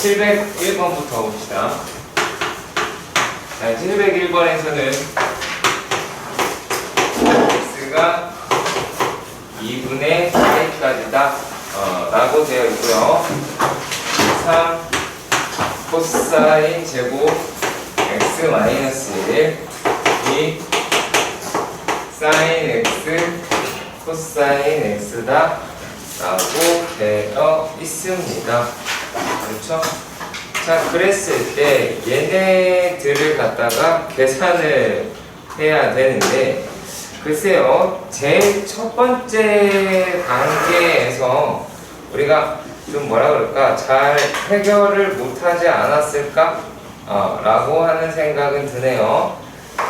701번부터 봅시다. 자, 701번에서는 x가 2분의 4까지다 라고 되어 있고요. 3 코사인 제곱 x 마이너스 1 2 사인 x 코사인 x다 라고 되어 있습니다. 그렇죠? 자, 그랬을 때 얘네들을 갖다가 계산을 해야 되는데, 글쎄요, 제일 첫 번째 단계에서 우리가 좀 뭐라 그럴까, 잘 해결을 못하지 않았을까? 라고 하는 생각은 드네요.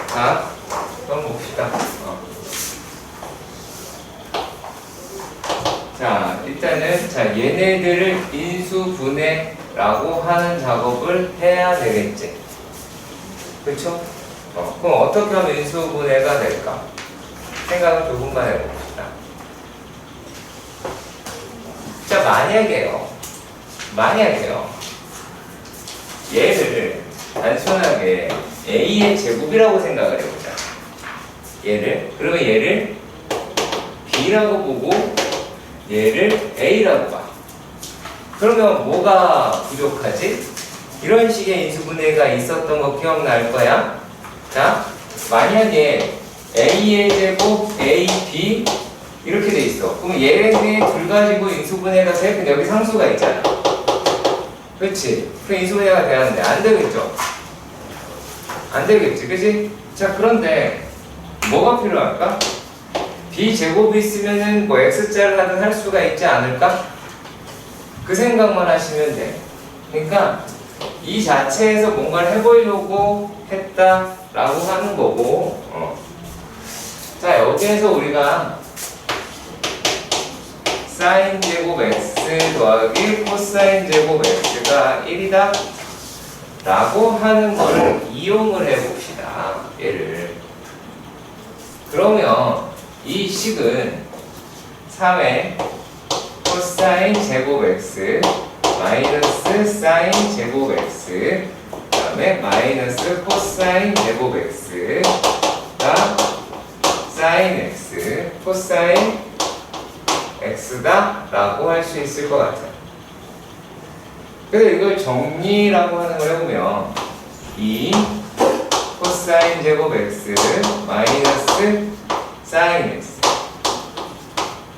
자, 한번 봅시다. 자, 일단은 얘네들을 인수분해라고 하는 작업을 해야 되겠지. 그렇죠? 그럼 어떻게 하면 인수분해가 될까? 생각을 조금만 해봅시다. 자, 만약에요 얘를 단순하게 a의 제곱이라고 생각을 해보자. 그러면 얘를 b라고 보고 얘를 a라고 봐. 그러면 뭐가 부족하지? 이런 식의 인수분해가 있었던 거 기억날 거야? 자, 만약에 a의 제곱 ab 이렇게 돼 있어. 그럼 얘네 둘 가지고 인수분해가 돼? 근데 여기 상수가 있잖아. 그렇지? 그 인수분해가 되는데 안 되겠죠? 안 되겠지, 그치? 자, 그런데 뭐가 필요할까? b제곱이 있으면은 뭐 x자를 하든 할 수가 있지 않을까? 그 생각만 하시면 돼. 그러니까 이 자체에서 뭔가를 해보려고 했다라고 하는 거고, 자, 여기에서 우리가 사인 제곱 x 더하기 코사인 제곱 x가 1이다 라고 하는 거를 이용을 해봅시다. 얘를. 그러면 이 식은 3의 코사인 제곱 x 마이너스 사인 제곱 x 그 다음에 마이너스 코사인 제곱 x가 사인 x 코사인 x다 라고 할 수 있을 것 같아요. 그래서 이걸 정리라고 하는 걸 해보면 2 코사인 제곱 x 마이너스 사인 x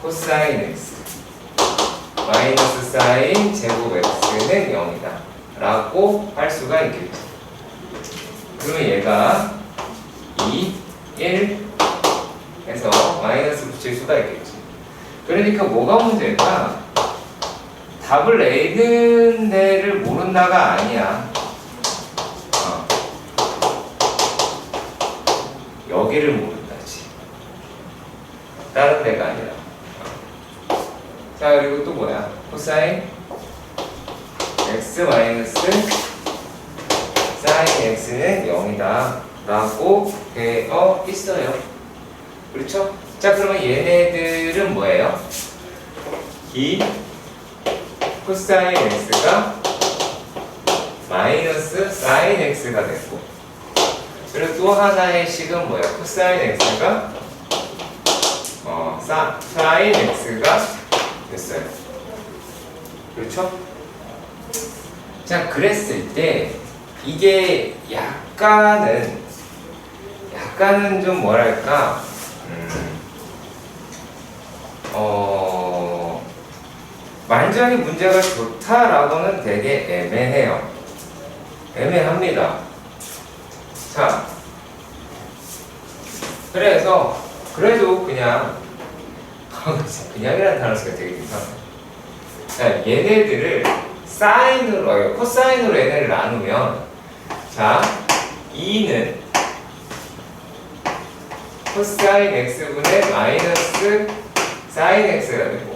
코사인 x 마이너스 사인 제곱 x는 0이다 라고 할 수가 있겠죠. 그러면 얘가 2, 1 해서 마이너스 붙일 수가 있겠죠. 그러니까 뭐가 문제일까? 답을 내는 데를 모른다가 아니야. 여기를 모른다지. 다른 데가 아니라. 자, 그리고 또 뭐야? 코사인 x 마이너스 사인 x는 0이다 라고 되어 있어요. 그렇죠? 자, 그러면 얘네들은 뭐예요? 이 코사인 x가 마이너스 사인 x가 됐고, 그리고 또 하나의 식은 뭐야? 코사인 x가 사인 x가 됐어요. 그렇죠? 자, 그랬을 때 이게 약간은 좀 뭐랄까 완전히 문제가 좋다라고는 되게 애매해요. 애매합니다. 자, 그래도 그냥이라는 단어 쓰기가 되게 이상해. 자, 얘네들을 코사인으로 얘네를 나누면, 자, 2는 코사인 x분의 마이너스 사인 x가 되고,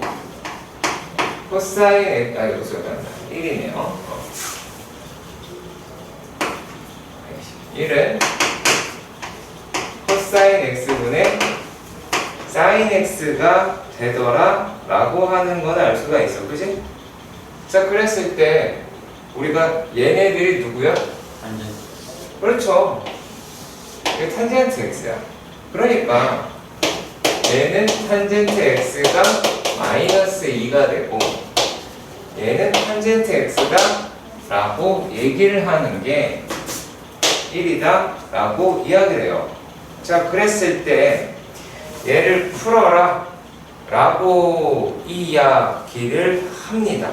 코사인 x, 여기서 1이네요. 1은 코사인 x분의 사인 x가 되더라 라고 하는 건 알 수가 있어. 그치? 자, 그랬을 때 우리가 얘네들이 누구야? 완전 그렇죠. 이게 탄젠트 x야. 그러니까 얘는 탄젠트 x가 마이너스 2가 되고 얘는 탄젠트 x다 라고 얘기를 하는 게 1이다 라고 이야기를 해요. 자, 그랬을 때 얘를 풀어라 라고 이야기를 합니다.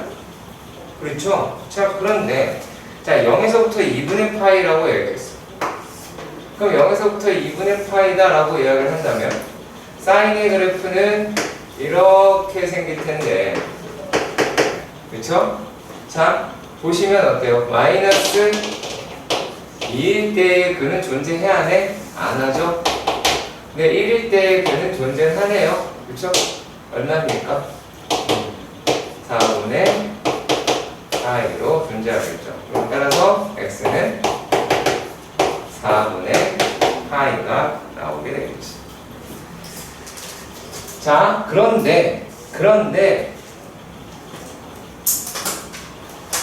그렇죠? 자, 그런데 자 0에서부터 2분의 파이라고 얘기했어. 그럼 0에서부터 2분의 파이다 라고 이야기를 한다면 사인의 그래프는 이렇게 생길 텐데, 그렇죠? 자, 보시면 어때요? 마이너스 2일 때의 그는 존재해야 하네? 안 하죠? 네, 1일 때의 그는 존재하네요. 그렇죠? 얼마입니까? 4분의 파이로 존재하겠죠. 그럼 따라서 x는 4분의 파이가 나오게 되겠지. 자, 그런데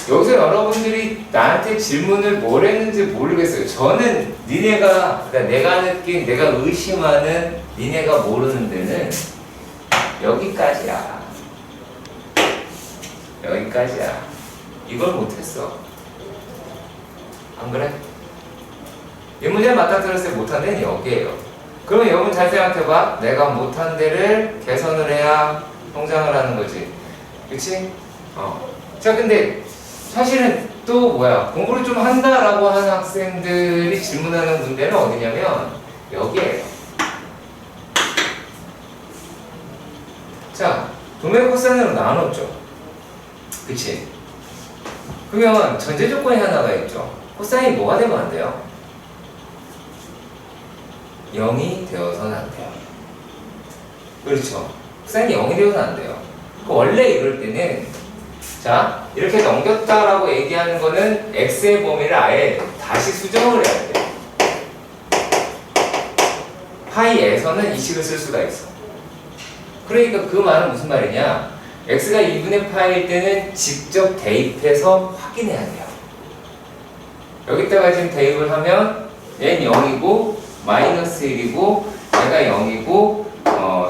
여기서 여러분들이 나한테 질문을 뭘 했는지 모르겠어요. 저는 니네가, 그러니까 내가 느낀, 내가 의심하는 니네가 모르는 데는 여기까지야. 여기까지야. 이걸 못했어. 안 그래? 이 문제를 맞닥뜨렸을 때 못한 데는 여기에요. 그러면 여러분 잘 생각해봐. 내가 못한 데를 개선을 해야 성장을 하는 거지. 그치? 자, 근데 사실은 또 뭐야, 공부를 좀 한다라고 하는 학생들이 질문하는 문제는 어디냐면 여기에요. 자, 도메 코사인으로 나눴죠. 그치? 그러면 전제 조건이 하나가 있죠. 코사인이 뭐가 되면 안 돼요? 0이 되어서는 안 돼요. 그렇죠? 코사인이 0이 되어서는 안 돼요. 원래 이럴 때는 자, 이렇게 넘겼다라고 얘기하는 거는 x의 범위를 아예 다시 수정을 해야 돼. 파이에서는 이 식을 쓸 수가 있어. 그러니까 그 말은 무슨 말이냐? x가 2분의 파이일 때는 직접 대입해서 확인해야 돼요. 여기다가 지금 대입을 하면 얘는 0이고 마이너스 1이고 얘가 0이고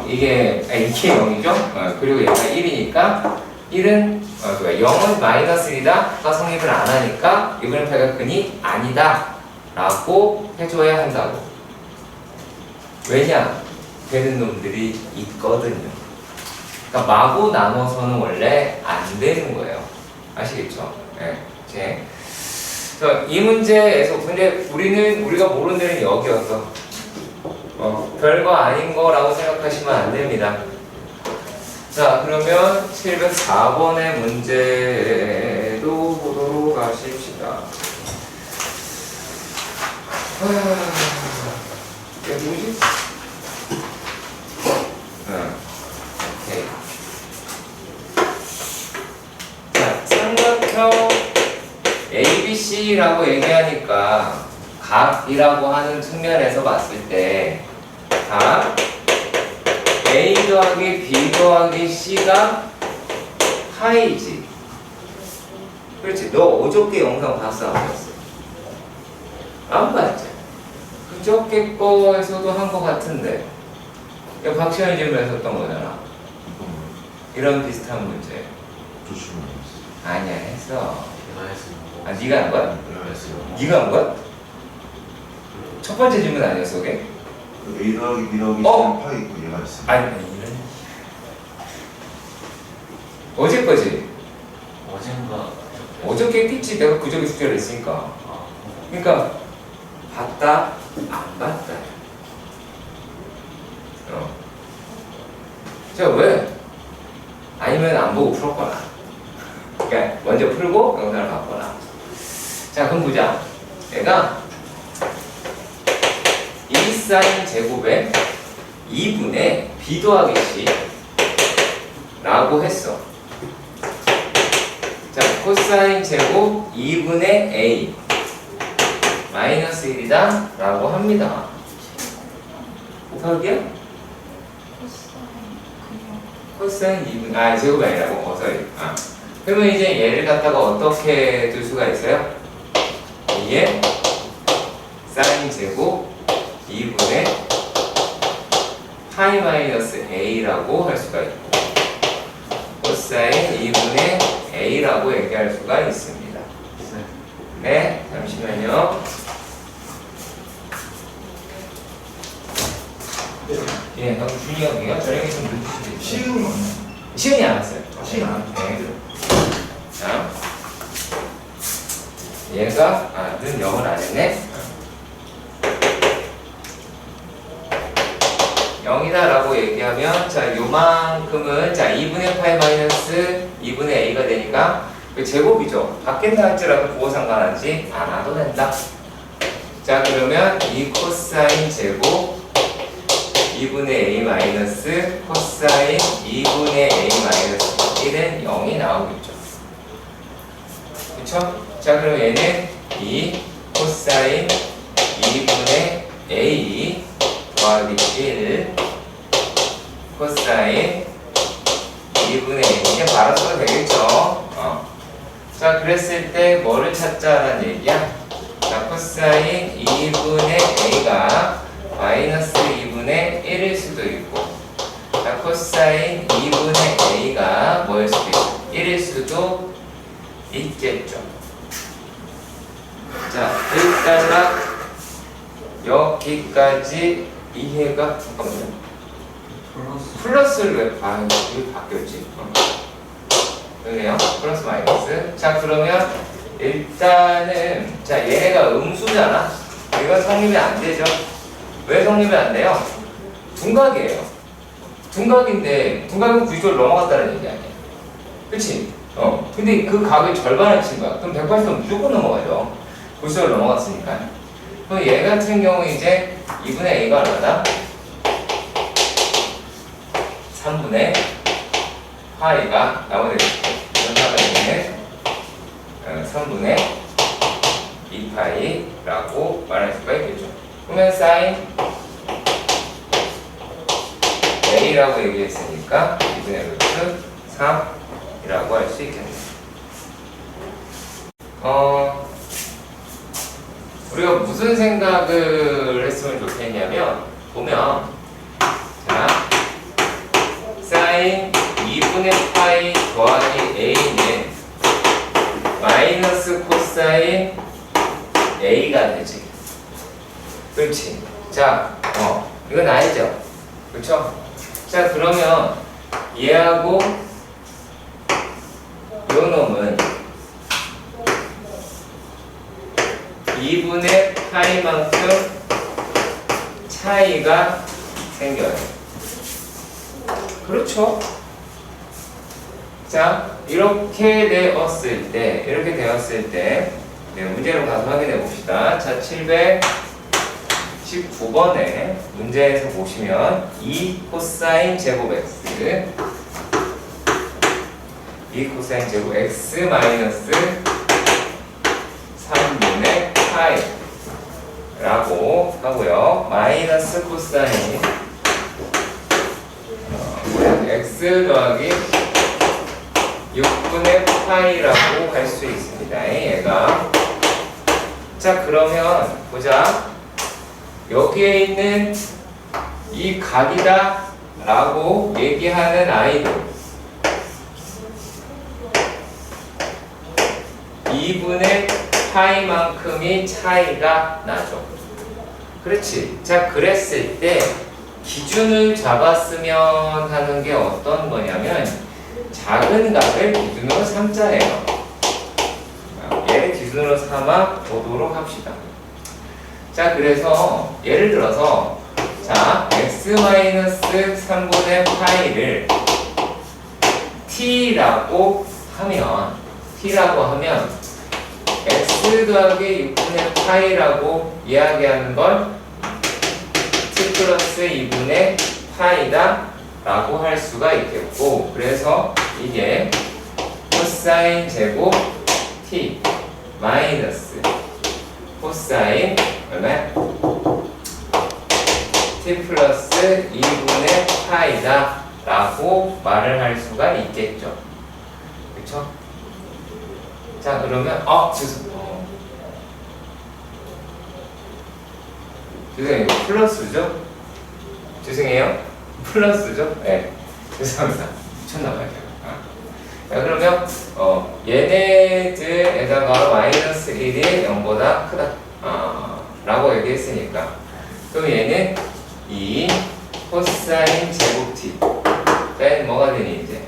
이게 0이죠? 그리고 얘가 1이니까 1은 0은 마이너스 1이다 가 성립을 안 하니까 2분의 파이가 근이 아니다 라고 해줘야 한다고. 왜냐? 되는 놈들이 있거든요. 그러니까 마구 나눠서는 원래 안 되는 거예요. 아시겠죠? 네. 이 문제에서 근데 우리가 모르는 데는 여기였어. 별거 아닌 거라고 생각하시면 안 됩니다. 자, 그러면 704번의 문제도 보도록 하십시다. 이게 뭐지? 오케이. 자, 삼각형 ABC라고 얘기하니까 각이라고 하는 측면에서 봤을 때 각 A 더하기 B 더하기 C가 파이지. 그렇지. 너 어저께 영상 봤어? 안 봤어? 안 봤지? 그저께 거에서도 한 거 같은데. 이거 박시현이 지금 했었던 거잖아. 이런 비슷한 문제. 조심히 아니야, 했어. 내가 했어요. 아, 네가 한 거야? 내가 했어요. 네가 한 거야? 첫 번째 질문 아니었어, 그게? 그 A 더하기 B 더하기 어? C는 파이 있고 얘가 있어요. 아니, 이런. 어제 거지? 어젠가 어저께 했겠지. 내가 그저께 숙제를 했으니까. 그러니까 봤다, 안 봤다. 자, 왜? 아니면 안 보고 풀었거나. 그러니까 먼저 풀고 영상을 봤거나. 자, 그럼 보자. 얘가 1 사인 제곱에 2분의 b 더하기 c 라고 했어. 자, 코사인 제곱 2분의 a 마이너스 1이다 라고 합니다. 곱하기야? 코사인 2분, 제곱이 아니라고? sorry. 그러면 이제 얘를 갖다가 어떻게 둘 수가 있어요? A의 사인 제곱 2분의 파이 마이너스 A라고 할 수가 있고 코사인 2분의 A라고 얘기할 수가 있습니다. 네, 잠시만요. 예, 그럼 준이 형이요. 저녁에 좀 늦으시죠. 쉬운 거 없나요? 시은이 안 왔어요. 시은 안 왔어요. 네. 자, 얘가 는 0을 안 했네. 0이다라고 얘기하면 자 요만큼은 자 2분의 파이 마이너스 2분의 a가 되니까 그 제곱이죠. 바뀐다 할지라도 그거 상관하지 않아도 된다. 자 그러면 이 코사인 제곱 2분의 a 마이너스 코사인 2분의 a 마이너스 1은 0이 나오겠죠. 그쵸? 자 그럼 얘는 이 코사인 2분의 a 더하기 1 코사인 2분의 1 이게 바로 써도 되겠죠. 자 그랬을 때 뭐를 찾자라는 얘기야? 자 코사인 2분의 a가 마이너스 2분의 1일 수도 있고 자 코사인 2분의 a가 뭐일 수도 있고 1일 수도 있겠죠. 자 일단락 여기까지 이해가 잠깐만요. 플러스를 왜 바뀌었지? 그래요? 플러스 마이너스. 자 그러면 일단은 자 얘네가 음수잖아. 이건 성립이 안 되죠. 왜 성립이 안 돼요? 둔각이에요. 둔각인데 둔각은 90도를 넘어갔다는 얘기 아니야. 그치? 근데 그 각을 절반을 친 거야. 그럼 180도 무조건 넘어가죠. 90도를 넘어갔으니까. 그럼 얘 같은 경우 이제 2분의 a가 얼마다? 3분의 파이가 나오게 되겠죠. 그런 상황에는 3분의 2파이라고 말할 수가 있겠죠. 그러면 사인 a라고 얘기했으니까 2분의 루트 3이라고 할 수 있겠네요. 우리가 무슨 생각을 했으면 좋겠냐면 보면 자 사인 2분의 파이 더하기 a는 마이너스 코사인 a가 되지. 그렇지. 자, 이건 알죠? 그렇죠? 자, 그러면 얘하고 요 놈은 2분의 파이만큼 차이가 생겨요. 그렇죠? 자, 이렇게 되었을 때, 네, 문제로 가서 확인해 봅시다. 자, 719번에 문제에서 보시면 2 코사인 제곱 x 2 코사인 제곱 x 마이너스 3분의 파이 라고 하고요. 마이너스 코사인 x 더하기 6분의 파이라고 할 수 있습니다. 얘가. 자, 그러면 보자. 여기에 있는 이 각이다 라고 얘기하는 아이들 2분의 파이만큼이 차이가 나죠. 그렇지. 자, 그랬을 때 기준을 잡았으면 하는 게 어떤 거냐면 작은 각을 기준으로 삼자예요. 얘를 기준으로 삼아 보도록 합시다. 자, 그래서 예를 들어서 자 x-3분의 파이를 t라고 하면 x 더하기 6분의 파이라고 이야기하는 걸 t 플러스 2분의 파이다 라고 할 수가 있겠고, 그래서 이게 코사인 제곱 t 마이너스 코사인 얼마야? t 플러스 2분의 파이다 라고 말을 할 수가 있겠죠. 그쵸? 자, 그러면 죄송해요. 이거 플러스죠? 죄송해요. 플러스죠? 네. 죄송합니다. 미쳤나봐요. 자, 그러면 얘네들에다가 마이너스 1이 0보다 크다 라고 얘기했으니까 그럼 얘는 이 코사인 제곱 t 얘는 뭐가 되니 이제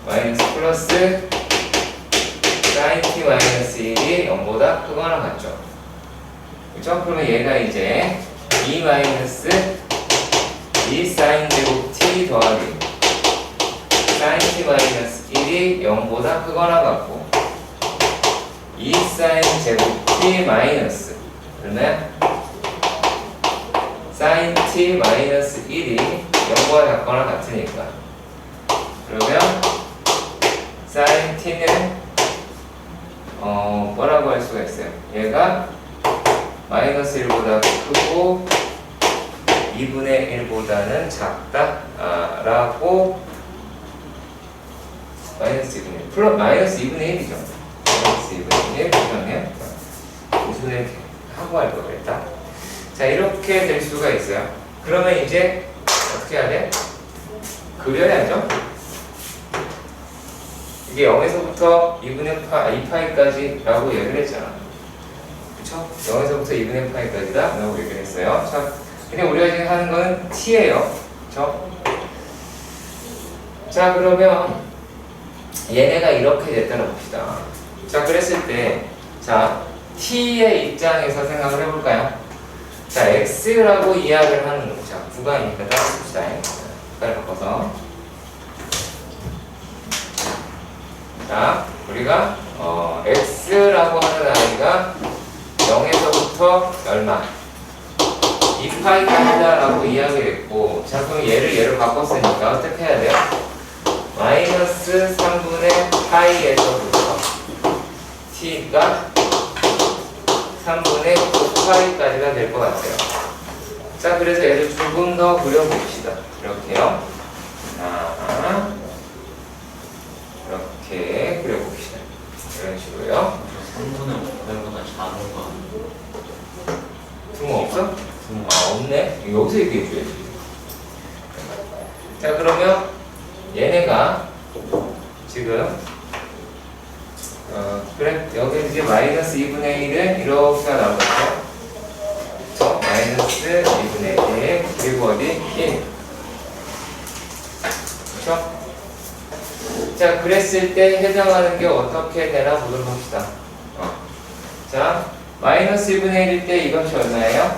마이너스 플러스 사인 t 마이너스 1이 0보다 크거나 같죠. 그렇죠? 그러면 얘가 이제 2 마이너스 2 사인 제곱 t 더하기 사인 t 마이너스 1이 0보다 크거나 같고 2 사인 제곱 t 마이너스 그러면 사인 t 마이너스 1이 0보다 작거나 같으니까 그러면 사인 t는 뭐라고 할 수가 있어요. 얘가 마이너스 1보다 크고 2분의 1보다는 작다 라고 마이너스 2분의 1 마이너스 2분의 1이죠. 마이너스 2분의 1 그러면 2분의 1 하고 할 걸 그랬다. 자, 이렇게 될 수가 있어요. 그러면 이제 어떻게 해야 돼? 그려야죠. 이게 0에서부터 2분의 2파이까지 라고 얘기를 했잖아. 그쵸? 0에서부터 2분의 파이까지다 라고 얘기를 했어요. 자, 근데 우리가 지금 하는 건 t예요. 그쵸? 자, 그러면 얘네가 이렇게 됐다고 봅시다. 자, 그랬을 때, 자, t의 입장에서 생각을 해볼까요? 자, x라고 이야기를 하는 거. 자, 구간이니까 따라봅시다. 구간을 바꿔서. 자, 우리가 x라고 하는 아이가 0에서부터 얼마? 2파이까지다 라고 이야기했고, 자, 그럼 얘를 바꿨으니까 어떻게 해야 돼요? 마이너스 3분의 파이에서부터 t가 3분의 9파이까지가 될 것 같아요. 자, 그래서 얘를 조금 더 그려봅시다. 이렇게요. 이렇게 그려봅시다. 이런 식으로요. 3분의 5파이보다 작은 거 아니에요? 등호 없어? 없네. 여기서 얘기해줘야지. 자, 그러면 얘네가 지금 그래, 여기 이제 마이너스 2분의 1은 이렇게가 나오겠죠? 마이너스 2분의 1 그리고 어디? 1 그렇죠? 자, 그랬을 때 해당하는 게 어떻게 되나 보도록 합시다. 자, 마이너스 1분의 1일 때 이것이 얼마예요?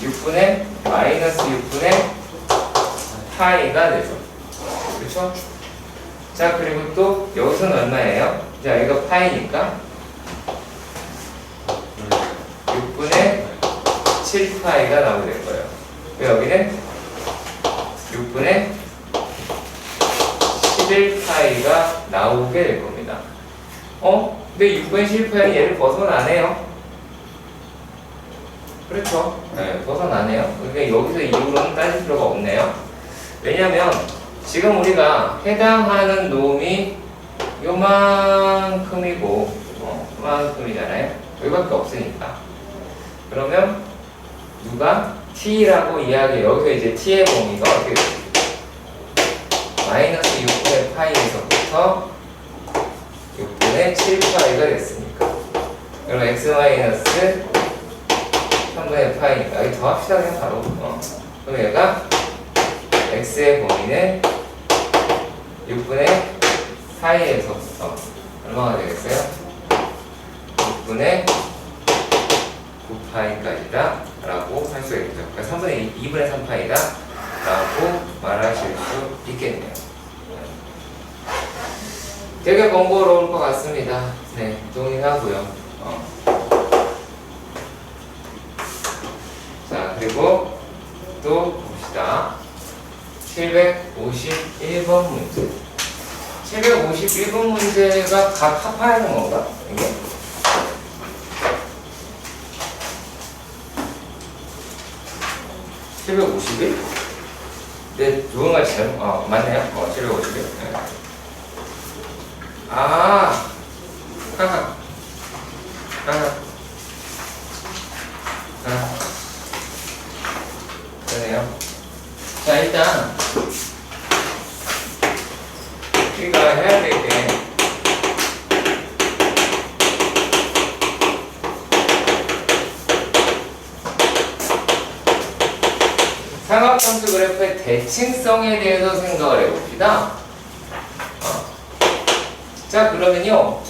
6분의 마이너스 6분의 파이가 되죠. 그렇죠? 자, 그리고 또 여기서는 얼마예요? 자, 이거 파이니까 6분의 7파이가 나오게 될 거예요. 여기는 6분의 11파이가 나오게 될 겁니다. 근데 6분의 11파이는 얘를 벗어나네요. 그렇죠? 네, 벗어나네요. 그러니까 여기서 이후로는 따질 필요가 없네요. 왜냐면 지금 우리가 해당하는 놈이 요만큼이고 요만큼이잖아요. 여기밖에 없으니까. 그러면 누가 t라고 이야기해요. 여기서 이제 t의 범위가 어떻게 돼요? 마이너스 6분의 파이에서부터 6분의 7파이가 됐으니까. 그럼 x 마이너스 3분의 파이니까 여기 더합시다 그냥 바로. 그럼 얘가 x의 범위는 6분의 파이에서부터 얼마가 되겠어요? 6분의 9파이까지다 라고 할 수가 있죠. 그러니까 3분의 2분의 3파이다 라고 말하실 수 있겠네요. 되게 번거로울 것 같습니다. 네, 동의하고요. 자, 그리고 또 봅시다. 751번 문제. 751번 문제가 각 합하는 건가? 이게? (751) 네, 조금만 잘못, 맞네요. 751. 네. 아, 하하, 하하, 하하. 그러네요. 자, 일단 우리가 해야 될 게 삼각함수 그래프의 대칭성에 대해서 생각을 해봅시다. 자, 그러면요,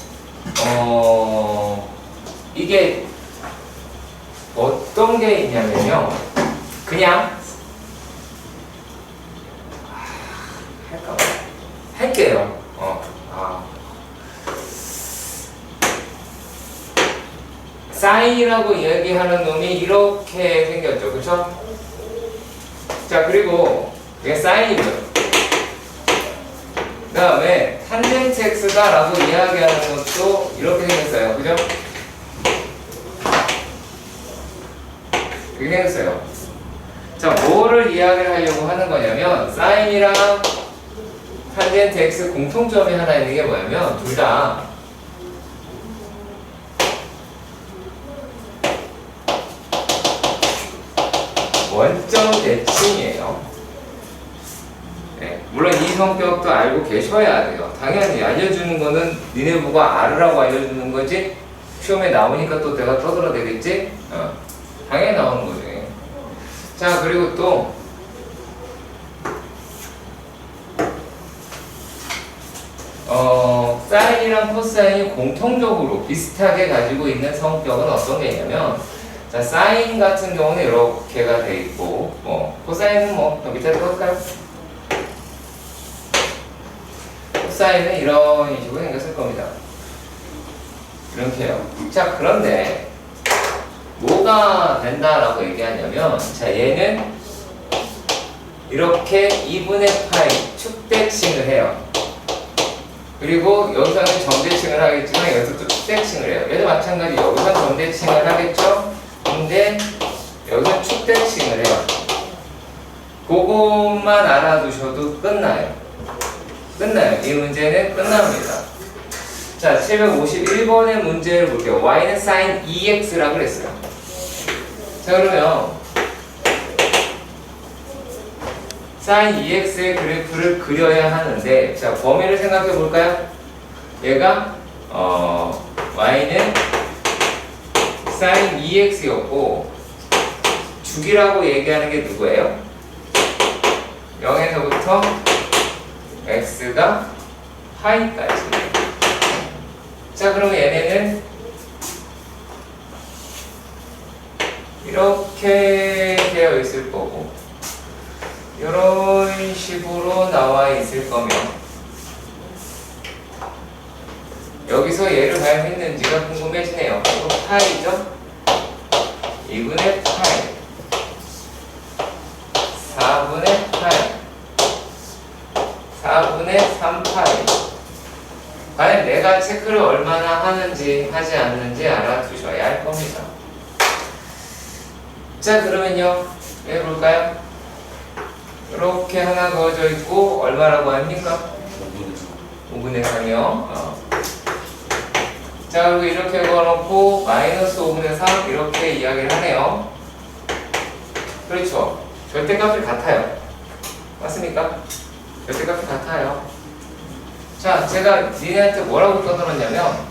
이게 어떤 게 있냐면요, 그냥 할까? 할게요. 사인이라고 이야기하는 놈이 이렇게 생겼죠, 그렇죠? 자, 그리고 이게 사인이죠. 그 다음에 탄젠트 x다 라고 이야기하는 것도 이렇게 생겼어요, 그죠? 이렇게 생겼어요. 자, 뭐를 이야기를 하려고 하는 거냐면 사인이랑 탄젠트 x 공통점이 하나 있는 게 뭐냐면 둘 다 원점 대칭이에요. 네, 물론 이 성격도 알고 계셔야 돼요. 당연히 알려주는 거는 니네 보고 알으라고 알려주는 거지 시험에 나오니까 또 내가 떠들어야 되겠지? 당연히 나오는 거지. 자, 그리고 또 사인이랑 코사인이 공통적으로 비슷하게 가지고 있는 성격은 어떤 게 있냐면, 자, 사인 같은 경우는 이렇게가 돼 있고, 코사인은 밑에 볼까요? 코사인은 이런 식으로 생겼을 겁니다. 이렇게요. 자, 그런데 뭐가 된다라고 얘기하냐면, 자, 얘는 이렇게 2분의 파이 축대칭을 해요. 그리고 여기서는 점대칭을 하겠지만 여기서 또 축대칭을 해요. 얘도 마찬가지 여기서 점대칭을 하겠죠. 근데 여기서 축대칭을 해요. 그것만 알아두셔도 끝나요. 이 문제는 끝납니다. 자, 751번의 문제를 볼게요. y는 sin 2x라고 그랬어요. 자, 그러면 sin 2x의 그래프를 그려야 하는데, 자, 범위를 생각해 볼까요? 얘가 y는 sin 2x였고 주기라고 얘기하는 게 누구예요? 0에서부터 x가 파이까지. 자, 그러면 얘네는 이렇게 되어 있을 거고 이런 식으로 나와 있을 거면 여기서 얘를 과연 했는지가 궁금해지네요. 이거 파이죠? 2분의 파이 4분의 파이 4분의 3파이. 과연 내가 체크를 얼마나 하는지 하지 않는지 알아두셔야 할 겁니다. 자, 그러면요, 해볼까요? 이렇게 하나 그어져 있고 얼마라고 합니까? 5분의 3이요. 자, 그리고 이렇게 그어놓고 마이너스 5분의 3 이렇게 이야기를 하네요. 그렇죠? 절대값이 같아요. 맞습니까? 절대값이 같아요. 자, 제가 니네한테 뭐라고 떠들었냐면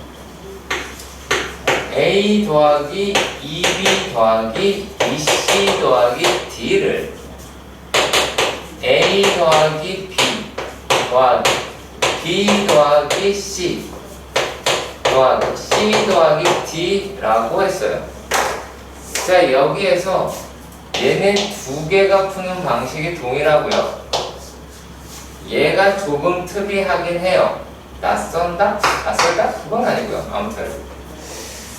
A 더하기 2B 더하기 2C 더하기 D를 A 더하기 B 더하기 B 더하기 C 더하기 C 더하기 D라고 했어요. 자, 여기에서 얘네 두 개가 푸는 방식이 동일하고요. 얘가 조금 특이하긴 해요. 낯설다? 그건 아니고요. 아무튼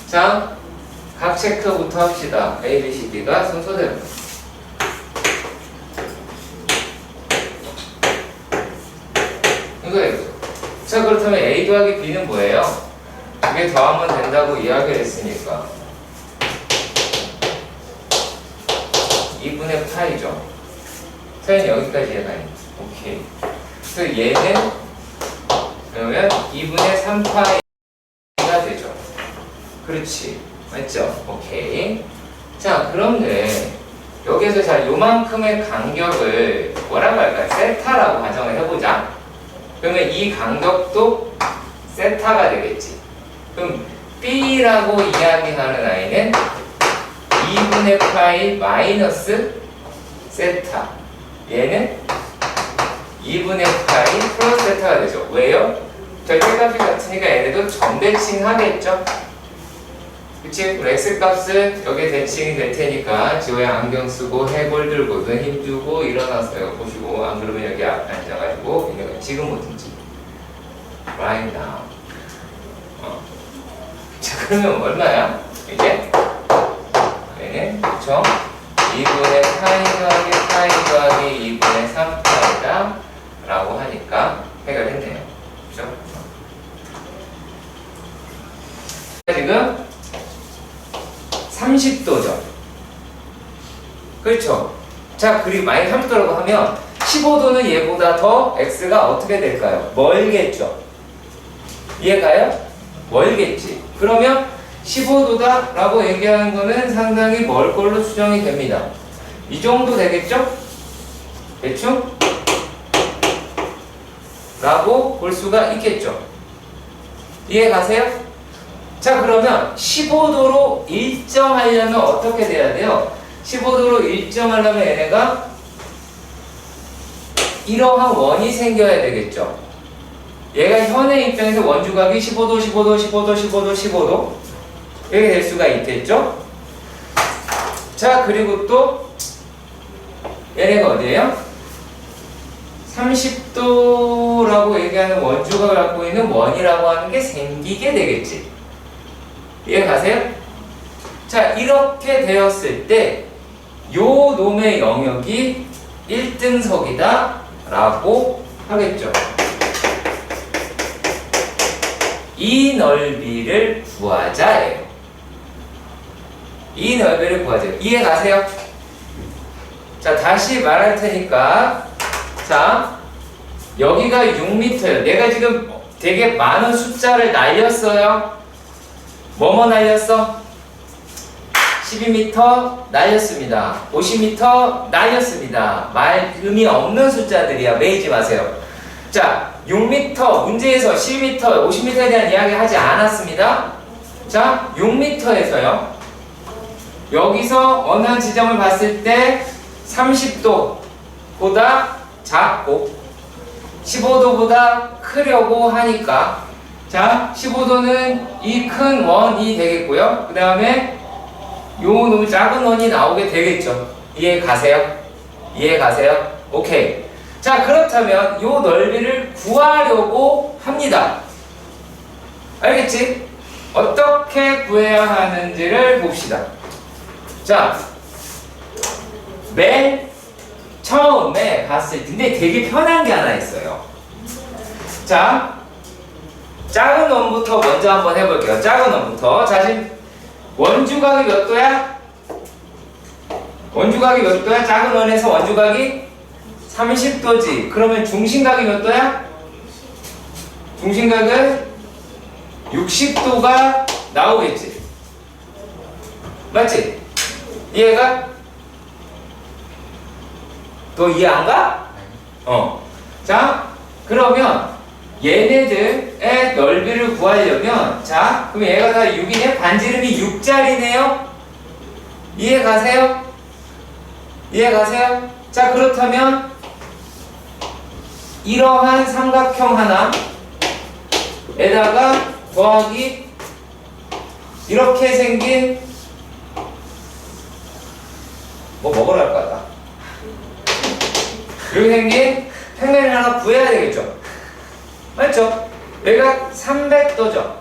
자, 각 체크부터 합시다. A, B, C, D가 순서대로. 이거예요. 자, 그렇다면 A 더하기 B는 뭐예요? 두 개 더하면 된다고 이야기를 했으니까 2분의 파이죠. 사인 여기까지 해가요. 오케이. 그래서 얘는 그러면 2분의 3파이가 되죠. 그렇지. 맞죠? 오케이. 자, 그런데 여기서 자, 요만큼의 간격을 뭐라고 할까요? 세타라고 가정을 해보자. 그러면 이 간격도 세타가 되겠지. 그럼 B라고 이야기하는 아이는 2분의 파이 마이너스 세타. 얘는 2분의 파이 플러스 세타가 되죠. 왜요? 절대값이 같으니까 얘네도 점대칭 하겠죠? 그치? 우리 X값은 여기에 대칭이 될 테니까 지호야 안경 쓰고 해골 들고든 힘주고 일어나서 보시고 안 그러면 여기 앞에 앉아가지고 지금 뭐든지 right now. 자, 그러면 얼마야? 이제 얘는 그쵸? 2분의 파이 더하기 파이 더하기 2분의 3파이다 라고 하니까 해결했네요. 그쵸? 지금 30도죠. 그렇죠? 자, 그리고 만약 30도라고 하면 15도는 얘보다 더 x가 어떻게 될까요? 멀겠죠? 이해가요? 멀겠지. 그러면 15도다 라고 얘기하는 거는 상당히 멀 걸로 추정이 됩니다. 이 정도 되겠죠? 대충? 라고 볼 수가 있겠죠. 이해가세요? 자, 그러면 15도로 일정하려면 어떻게 돼야 돼요? 15도로 일정하려면 얘네가 이러한 원이 생겨야 되겠죠. 얘가 현의 입장에서 원주각이 15도, 15도, 15도, 15도, 15도 이렇게 될 수가 있겠죠. 자, 그리고 또 얘네가 어디예요? 30도라고 얘기하는 원주각을 갖고 있는 원이라고 하는 게 생기게 되겠지. 이해가세요? 자, 이렇게 되었을 때 요 놈의 영역이 1등석이다 라고 하겠죠. 이 넓이를 구하자예요. 이 넓이를 구하자예요. 이해가세요? 자, 다시 말할 테니까 자, 여기가 6m예요. 내가 지금 되게 많은 숫자를 날렸어요. 뭐뭐 날렸어? 12m 날렸습니다. 50m 날렸습니다. 말 의미 없는 숫자들이야. 매이지 마세요. 자, 6m 문제에서 12m, 50m에 대한 이야기 하지 않았습니다. 자, 6m에서요. 여기서 어느 한 지점을 봤을 때 30도보다 작고 15도보다 크려고 하니까 자, 15도는 이 큰 원이 되겠고요. 그 다음에 요 너무 작은 원이 나오게 되겠죠. 이해 가세요? 이해 가세요? 오케이. 자, 그렇다면 요 넓이를 구하려고 합니다. 알겠지? 어떻게 구해야 하는지를 봅시다. 자, 맨 처음에 봤을 때 근데 되게 편한 게 하나 있어요. 자, 작은 원부터 먼저 한번 해볼게요. 작은 원부터. 자, 지금 원주각이 몇 도야? 원주각이 몇 도야? 작은 원에서 원주각이 30도지. 그러면 중심각이 몇 도야? 중심각은 60도가 나오겠지. 맞지? 이해가? 너 이해 안 가? 자, 그러면 얘네들의 넓이를 구하려면 자, 그럼 얘가 다 6이네? 반지름이 6짜리네요? 이해 가세요? 이해 가세요? 자, 그렇다면 이러한 삼각형 하나에다가 더하기 이렇게 생긴 뭐 먹으러 할 거다. 이렇게 생긴 평면을 하나 구해야 되겠죠? 맞죠? 얘가 300도죠.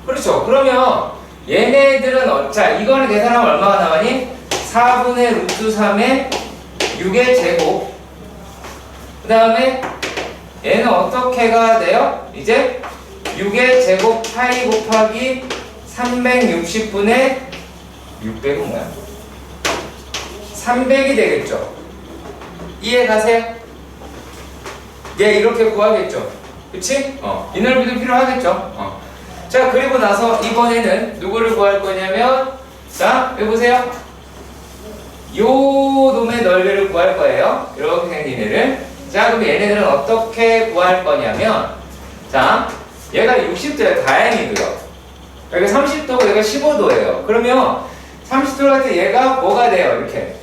그렇죠. 그러면 얘네들은 자, 이거는 계산하면 얼마가 나가니? 4분의 루트 3의 6의 제곱. 그 다음에 얘는 어떻게가 돼요? 이제 6의 제곱 파이 곱하기 360분의 600은 뭐야? 300이 되겠죠. 이해 가세요? 얘 이렇게 구하겠죠. 그치? 이 넓이도 필요하겠죠. 자, 그리고 나서 이번에는 누구를 구할 거냐면, 자, 여기 보세요. 요 놈의 넓이를 구할 거예요. 이렇게 생긴 애를. 자, 그럼 얘네들은 어떻게 구할 거냐면, 자, 얘가 60도예요. 다행히도요. 여기가 30도고 얘가 15도예요. 그러면 30도를 할 때 얘가 뭐가 돼요? 이렇게.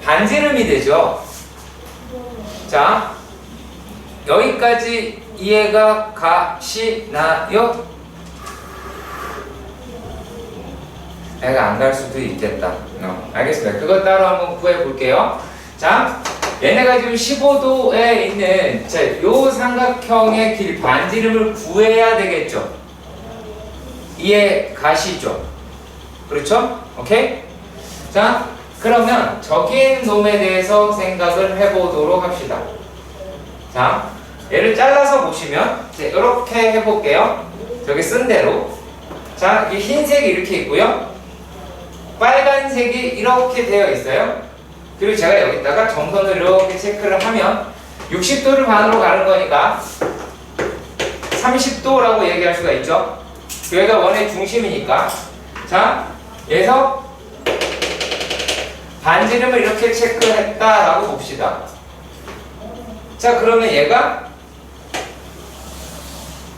반지름이 되죠. 자, 여기까지 이해가 가시나요? 애가 안 갈 수도 있겠다. 알겠습니다. 그거 따로 한번 구해 볼게요. 자, 얘네가 지금 15도에 있는 요 삼각형의 길 반지름을 구해야 되겠죠. 이해 가시죠? 그렇죠? 오케이? 자, 그러면 저긴 놈에 대해서 생각을 해보도록 합시다. 자, 얘를 잘라서 보시면 이렇게 해볼게요. 저기 쓴 대로. 자, 이 흰색이 이렇게 있고요. 빨간색이 이렇게 되어 있어요. 그리고 제가 여기다가 점선을 이렇게 체크를 하면 60도를 반으로 가는 거니까 30도라고 얘기할 수가 있죠. 여기가 원의 중심이니까. 자, 여기서 반지름을 이렇게 체크했다라고 봅시다. 자, 그러면 얘가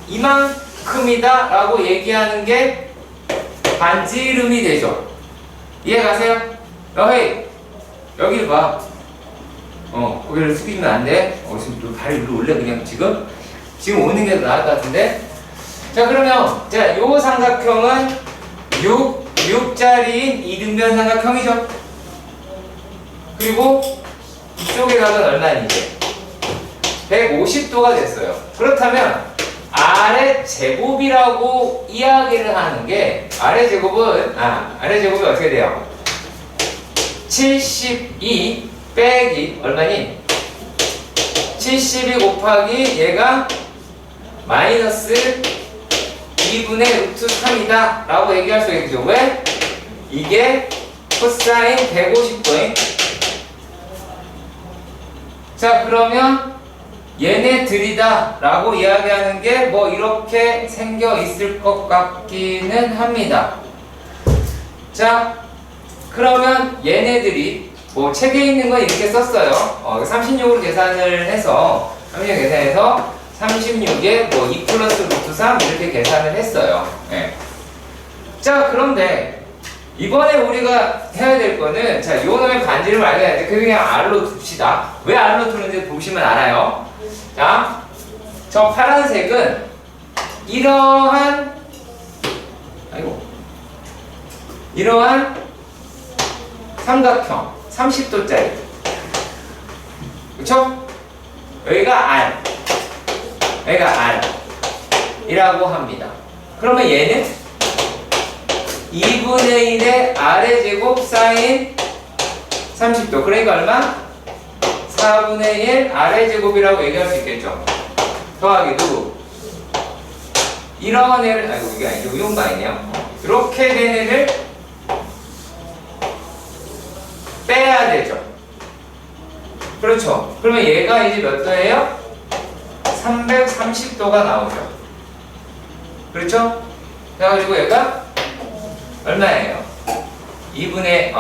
이만큼이다 라고 얘기하는 게 반지름이 되죠. 이해 가세요? 어헤이, 여기를 봐. 고개를 숙이면 안 돼. 지금 또 발이 위로 올려. 그냥 지금 오는 게 더 나을 것 같은데. 자, 그러면 자, 요 삼각형은 6짜리인 이등변 삼각형이죠. 그리고 이쪽에 가면 얼마인지 150도가 됐어요. 그렇다면 아래 제곱이라고 이야기를 하는 게 아래 제곱이 어떻게 돼요? 72 빼기 얼마니? 72 곱하기 얘가 마이너스 2분의 루트 3이다 라고 얘기할 수 있겠죠. 왜? 이게 코사인 150도인. 자, 그러면 얘네들이다 라고 이야기하는 게 뭐 이렇게 생겨 있을 것 같기는 합니다. 자, 그러면 얘네들이 뭐 책에 있는 건 이렇게 썼어요. 36으로 계산을 해서 36에 뭐 2 플러스 루트 3 이렇게 계산을 했어요. 네. 자, 그런데 이번에 우리가 해야 될 거는, 자, 요 놈의 반지름을 알게 되는데 그냥 R로 둡시다. 왜 R로 두는지 보시면 알아요. 자, 저 파란색은 이러한 삼각형 30도짜리, 그쵸? 여기가 R, 여기가 R 이라고 합니다. 그러면 얘는 2분의 1의 R의 제곱 사인 30도, 그러니까 얼마? 4분의 1 R의 제곱이라고 얘기할 수 있겠죠. 더하기 누구? 이런 애를, 이게 아니죠. 이런 거 아니네요. 이렇게 된 애를 빼야 되죠. 그렇죠. 그러면 얘가 이제 몇 도예요? 330도가 나오죠. 그렇죠? 그래가지고 얘가 얼마예요? 2분의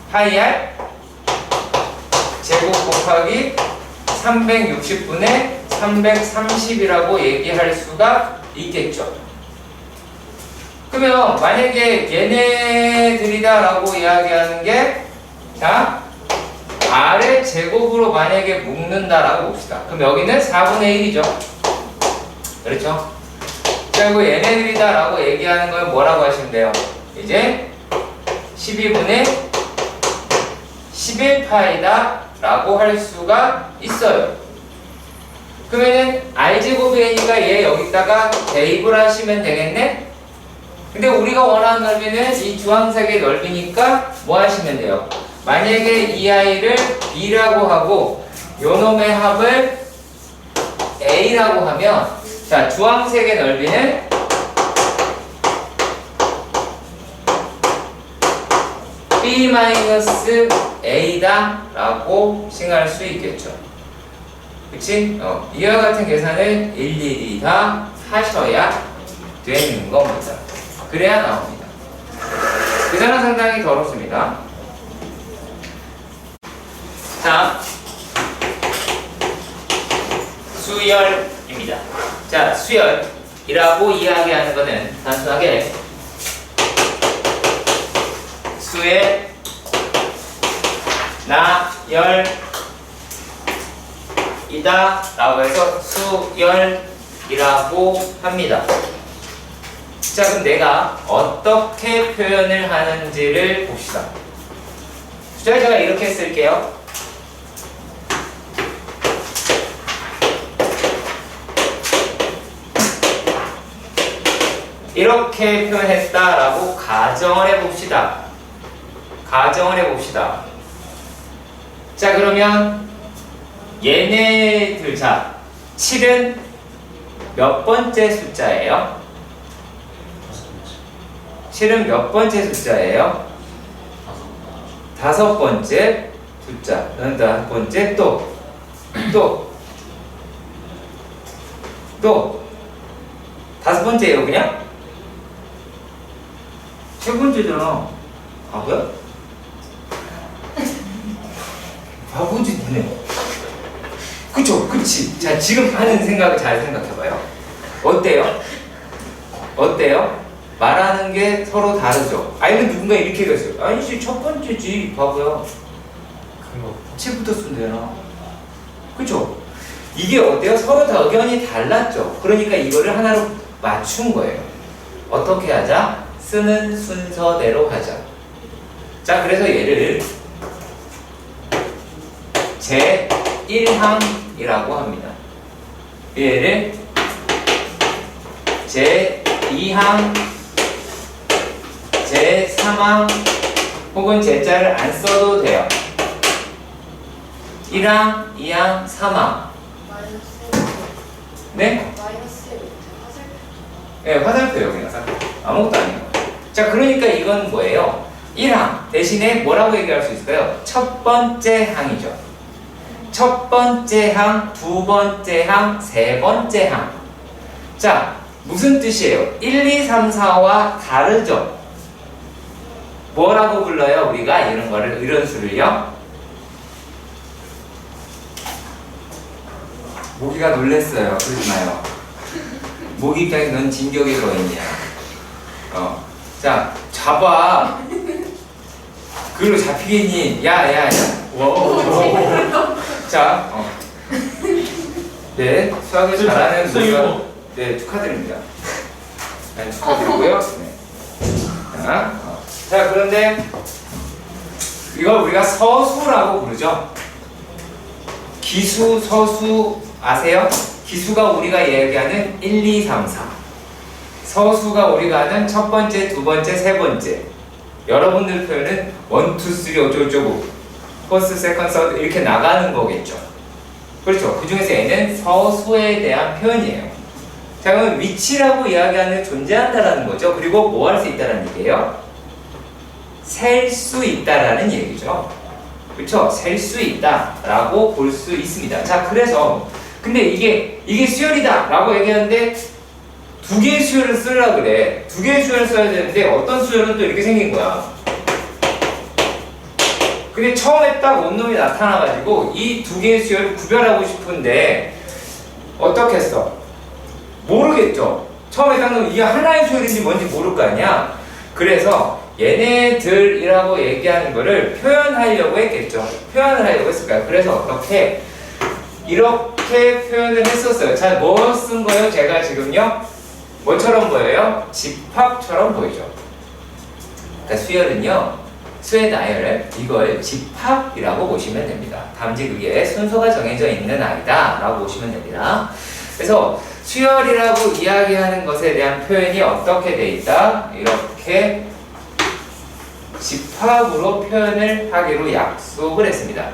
파이 r 제곱 곱하기 360분의 330이라고 얘기할 수가 있겠죠. 그러면 만약에 얘네들이다 라고 이야기하는 게, 자, R의 제곱으로 만약에 묶는다 라고 봅시다. 그럼 여기는 4분의 1이죠. 그렇죠? 그리고 얘네들이다 라고 얘기하는 건 뭐라고 하시면 돼요? 이제 12분의 11파이다 라고 할 수가 있어요. 그러면은 R제곱이니까 얘 여기다가 대입을 하시면 되겠네? 근데 우리가 원하는 넓이는 이 주황색의 넓이니까 뭐 하시면 돼요? 만약에 이 아이를 B라고 하고 요 놈의 합을 A라고 하면, 자, 주황색의 넓이는 B-A다 라고 칭할 수 있겠죠. 그치? 이와 같은 계산을 일일이 다 하셔야 되는 겁니다. 그래야 나옵니다. 계산은 상당히 더럽습니다. 자, 수열입니다. 자, 수열이라고 이야기하는 것은 단순하게 수의 나열이다 라고 해서 수열이라고 합니다. 자, 그럼 내가 어떻게 표현을 하는지를 봅시다. 자, 제가 이렇게 쓸게요. 이렇게 표현했다라고 가정을 해봅시다. 가정을 해봅시다. 자, 그러면 얘네들, 자, 7은 몇 번째 숫자예요? 7은 몇 번째 숫자예요? 5번째 숫자. 그다음 5번째 또 5번째예요, 그냥? 3번째잖아. 바보야? 바보지, 너네. 그쵸, 그치. 자, 지금 하는 생각을 잘 생각해봐요. 어때요? 어때요? 말하는 게 서로 다르죠? 이거 누군가 이렇게 얘기했어요. 아니지, 첫 번째지, 바보야. 그거 7부터 쓰면 되나? 그쵸? 이게 어때요? 서로 다 의견이 달랐죠? 그러니까 이거를 하나로 맞춘 거예요. 어떻게 하자? 쓰는 순서대로 하자. 자, 그래서 얘를 제1항이라고 합니다. 얘를 제2항, 제3항 혹은 제자를 안 써도 돼요. 1항, 2항, 3항. 네? 네, 화살표예요, 그냥. 아무것도 아니에요. 자, 그러니까 이건 뭐예요? 1항 대신에 뭐라고 얘기할 수 있을까요? 첫 번째 항이죠. 첫 번째 항, 두 번째 항, 세 번째 항. 자, 무슨 뜻이에요? 1, 2, 3, 4와 다르죠? 뭐라고 불러요? 우리가 이런 거를, 이런 수를요? 모기가 놀랬어요. 그러지 마요. 모기 입장에서 넌 진격의 거인이야. 자, 잡아. 그걸로 잡히겠니? 야. 자, 네, 수학을 잘하는 모기가, 네, 축하드립니다. 네, 축하드리고요. 네. 자, 그런데 이걸 우리가 서수라고 부르죠. 기수, 서수 아세요? 기수가 우리가 얘기하는 1, 2, 3, 4. 서수가 우리가 하는 첫 번째, 두 번째, 세 번째. 여러분들 표현은 1, 2, 3 어쩌고저쩌고 퍼스트, 세컨드, 서드 이렇게 나가는 거겠죠. 그렇죠. 그 중에서 얘는 서수에 대한 표현이에요. 자, 그럼 위치라고 이야기하는 존재한다라는 거죠. 그리고 뭐 할 수 있다라는 얘기예요? 셀 수 있다라는 얘기죠. 그렇죠? 셀 수 있다라고 볼 수 있습니다. 자, 그래서 근데 이게 수열이다 라고 얘기하는데 두 개의 수열을 쓰려고 그래. 두 개의 수열을 써야 되는데 어떤 수열은 또 이렇게 생긴 거야. 근데 처음에 딱 원놈이 나타나가지고 이 두 개의 수열을 구별하고 싶은데 어떻게 했어? 모르겠죠? 처음에 딱 놓으면 이게 하나의 수열인지 뭔지 모를 거 아니야? 그래서 얘네들이라고 얘기하는 거를 표현하려고 했겠죠. 표현을 하려고 했을 거야. 그래서 이렇게 표현을 했었어요. 자, 뭐 쓴 거예요? 제가 지금요? 뭐처럼 보여요? 집합처럼 보이죠. 그러니까 수열은요, 수의 나열을 이걸 집합이라고 보시면 됩니다. 단지 그게 순서가 정해져 있는 아이다 라고 보시면 됩니다. 그래서 수열이라고 이야기하는 것에 대한 표현이 어떻게 돼 있다? 이렇게 집합으로 표현을 하기로 약속을 했습니다.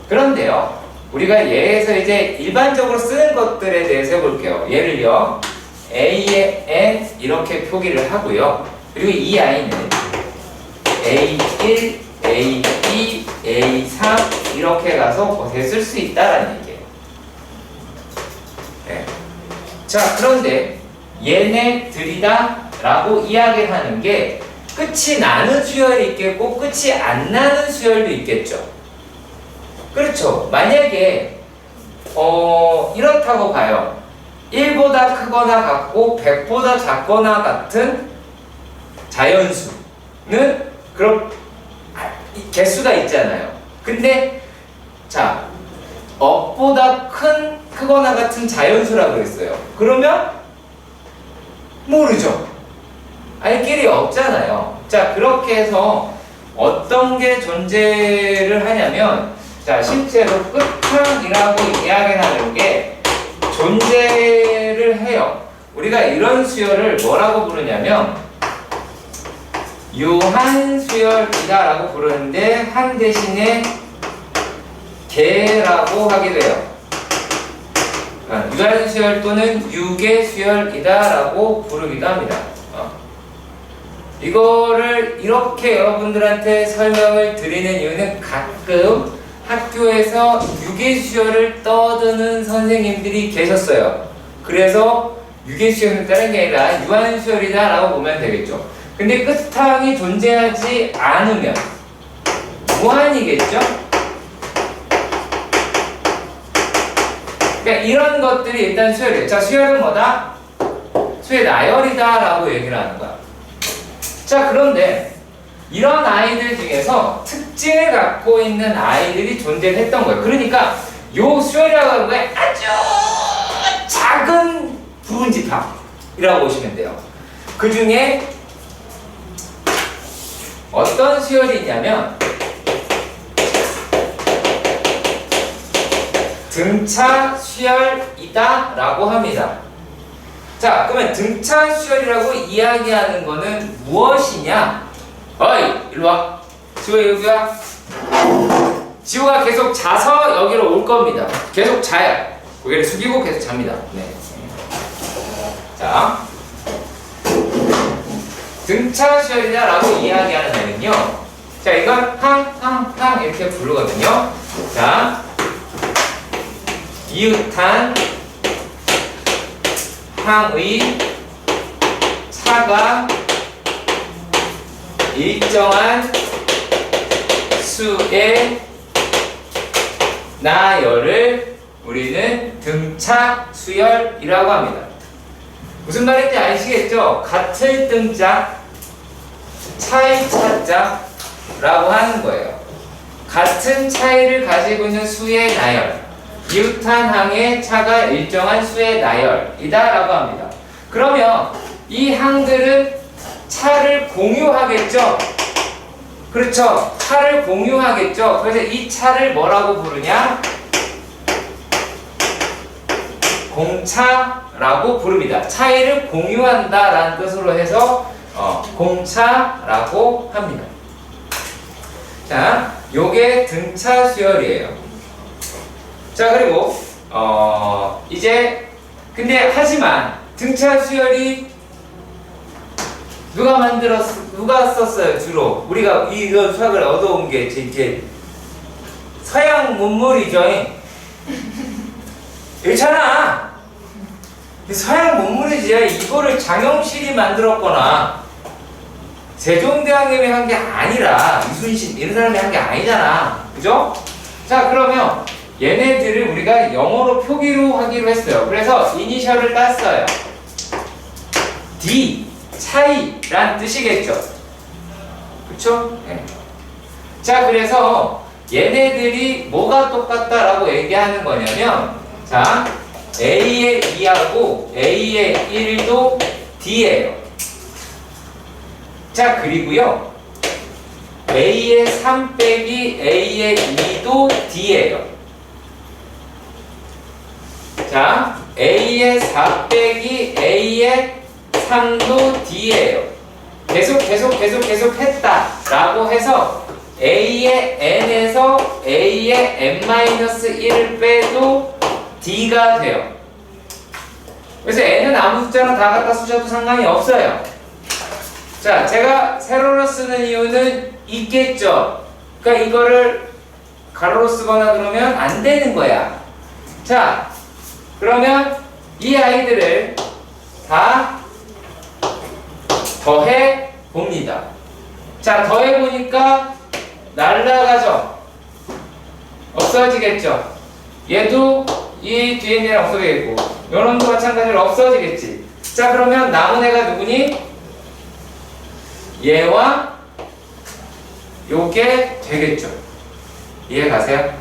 그런데요, 우리가 얘에서 이제 일반적으로 쓰는 것들에 대해서 해볼게요. 얘를요, A에 N 이렇게 표기를 하고요. 그리고 이 아이는 A1, A2, A3 이렇게 가서 됐을 수 있다라는 얘기예요. 네. 자, 그런데 얘네들이다 라고 이야기를 하는 게 끝이 나는 수열이 있겠고 끝이 안 나는 수열도 있겠죠. 그렇죠. 만약에 이렇다고 봐요. 1보다 크거나 같고 100보다 작거나 같은 자연수는 그럼 개수가 있잖아요. 근데 자, 억보다 크거나 같은 자연수라고 그랬어요. 그러면 모르죠. 알 길이 없잖아요. 자, 그렇게 해서 어떤 게 존재를 하냐면, 자, 실제로 끝항이라고 이야기를 하는 게 존재를 해요. 우리가 이런 수열을 뭐라고 부르냐면 유한수열이다 라고 부르는데 한 대신에 개라고 하기도 해요. 유한수열 또는 유계수열이다 라고 부르기도 합니다. 이거를 이렇게 여러분들한테 설명을 드리는 이유는 가끔 학교에서 유계수열을 떠드는 선생님들이 계셨어요. 그래서 유계수열을 따른 게 아니라 유한수열이다 라고 보면 되겠죠. 근데 끝항이 존재하지 않으면 무한이겠죠? 그러니까 이런 것들이 일단 수열이에요. 자, 수열은 뭐다? 수의 나열이다 라고 얘기를 하는 거야. 자, 그런데 이런 아이들 중에서 특징을 갖고 있는 아이들이 존재를 했던 거예요. 그러니까 요 수열이라고 하는 거에 아주 작은 부분집합이라고 보시면 돼요. 그 중에 어떤 수열이 있냐면 등차 수열이다 라고 합니다. 자, 그러면 등차 수열이라고 이야기하는 거는 무엇이냐? 어이, 일로와. 지호야, 여기야. 지호가 계속 자서 여기로 올 겁니다. 계속 자요. 고개를 숙이고 계속 잡니다. 네. 자, 등차 수열이다 라고 이야기하는 애는요. 자, 이걸 항 이렇게 부르거든요. 자, 이웃한 항의 차가 일정한 수의 나열을 우리는 등차 수열이라고 합니다. 무슨 말인지 아시겠죠? 같을 등자, 차이 차자라고 하는 거예요. 같은 차이를 가지고 있는 수의 나열, 이웃한 항의 차가 일정한 수의 나열이다 라고 합니다. 그러면 이 항들은 차를 공유하겠죠? 그렇죠? 차를 공유하겠죠? 그래서 이 차를 뭐라고 부르냐? 공차라고 부릅니다. 차이를 공유한다 라는 뜻으로 해서 공차라고 합니다. 자, 요게 등차 수열이에요. 자, 그리고 이제 근데 하지만 등차 수열이 누가 썼어요? 주로 우리가 이런 수학을 얻어온 게 이렇게 서양 문물이죠. 괜찮아. 서양 문물이지. 이거를 장영실이 만들었거나 세종대왕님이 한 게 아니라 이순신 이런 사람이 한 게 아니잖아. 그죠? 자, 그러면 얘네들을 우리가 영어로 표기로 하기로 했어요. 그래서 이니셜을 땄어요. D, 차이란 뜻이겠죠. 그쵸? 네. 자, 그래서 얘네들이 뭐가 똑같다라고 얘기하는 거냐면, 자, A의 2하고 A의 1도 D예요. 자, 그리고요, A의 3 빼기 A의 2도 D예요. 자, A의 4 빼기 A의 3도 D예요. 계속 했다 라고 해서 A의 N에서 A의 N-1을 빼도 D가 돼요. 그래서 N은 아무 숫자랑 다 갖다 쓰셔도 상관이 없어요. 자, 제가 세로로 쓰는 이유는 있겠죠. 그러니까 이거를 가로로 쓰거나 그러면 안 되는 거야. 자, 그러면 이 아이들을 다 더해 봅니다. 자, 더해 보니까 날라가죠. 없어지겠죠. 얘도 이 뒤에 있는 애는 없어지겠고, 요놈도 마찬가지로 없어지겠지. 자, 그러면 남은 애가 누구니? 얘와 요게 되겠죠. 이해가세요?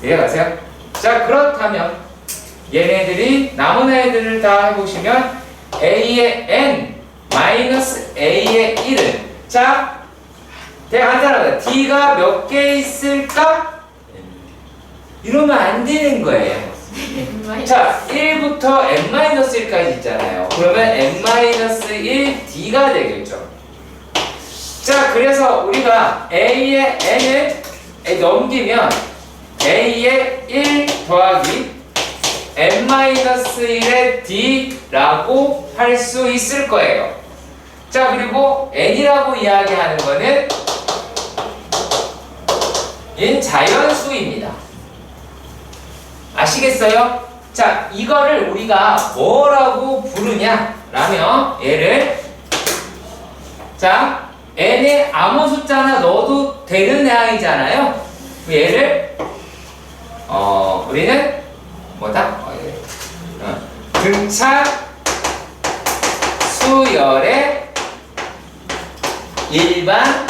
이해가세요? 자, 그렇다면 얘네들이 남은 애들을 다 해보시면 a의 n 마이너스 a의 1은, 자, 되게 간단하다. d가 몇 개 있을까? 이러면 안 되는 거예요. 자, 1부터 n-1까지 있잖아요. 그러면 n-1 d가 되겠죠. 자, 그래서 우리가 a의 n을 넘기면 a의 1 더하기 n-1의 d라고 할 수 있을 거예요. 자, 그리고 n이라고 이야기하는 거는 얘는 자연수입니다. 아시겠어요? 자, 이거를 우리가 뭐라고 부르냐라면 얘를, 자, n에 아무 숫자나 넣어도 되는 양이잖아요. 얘를 우리는 뭐다? 등차 수열의 일반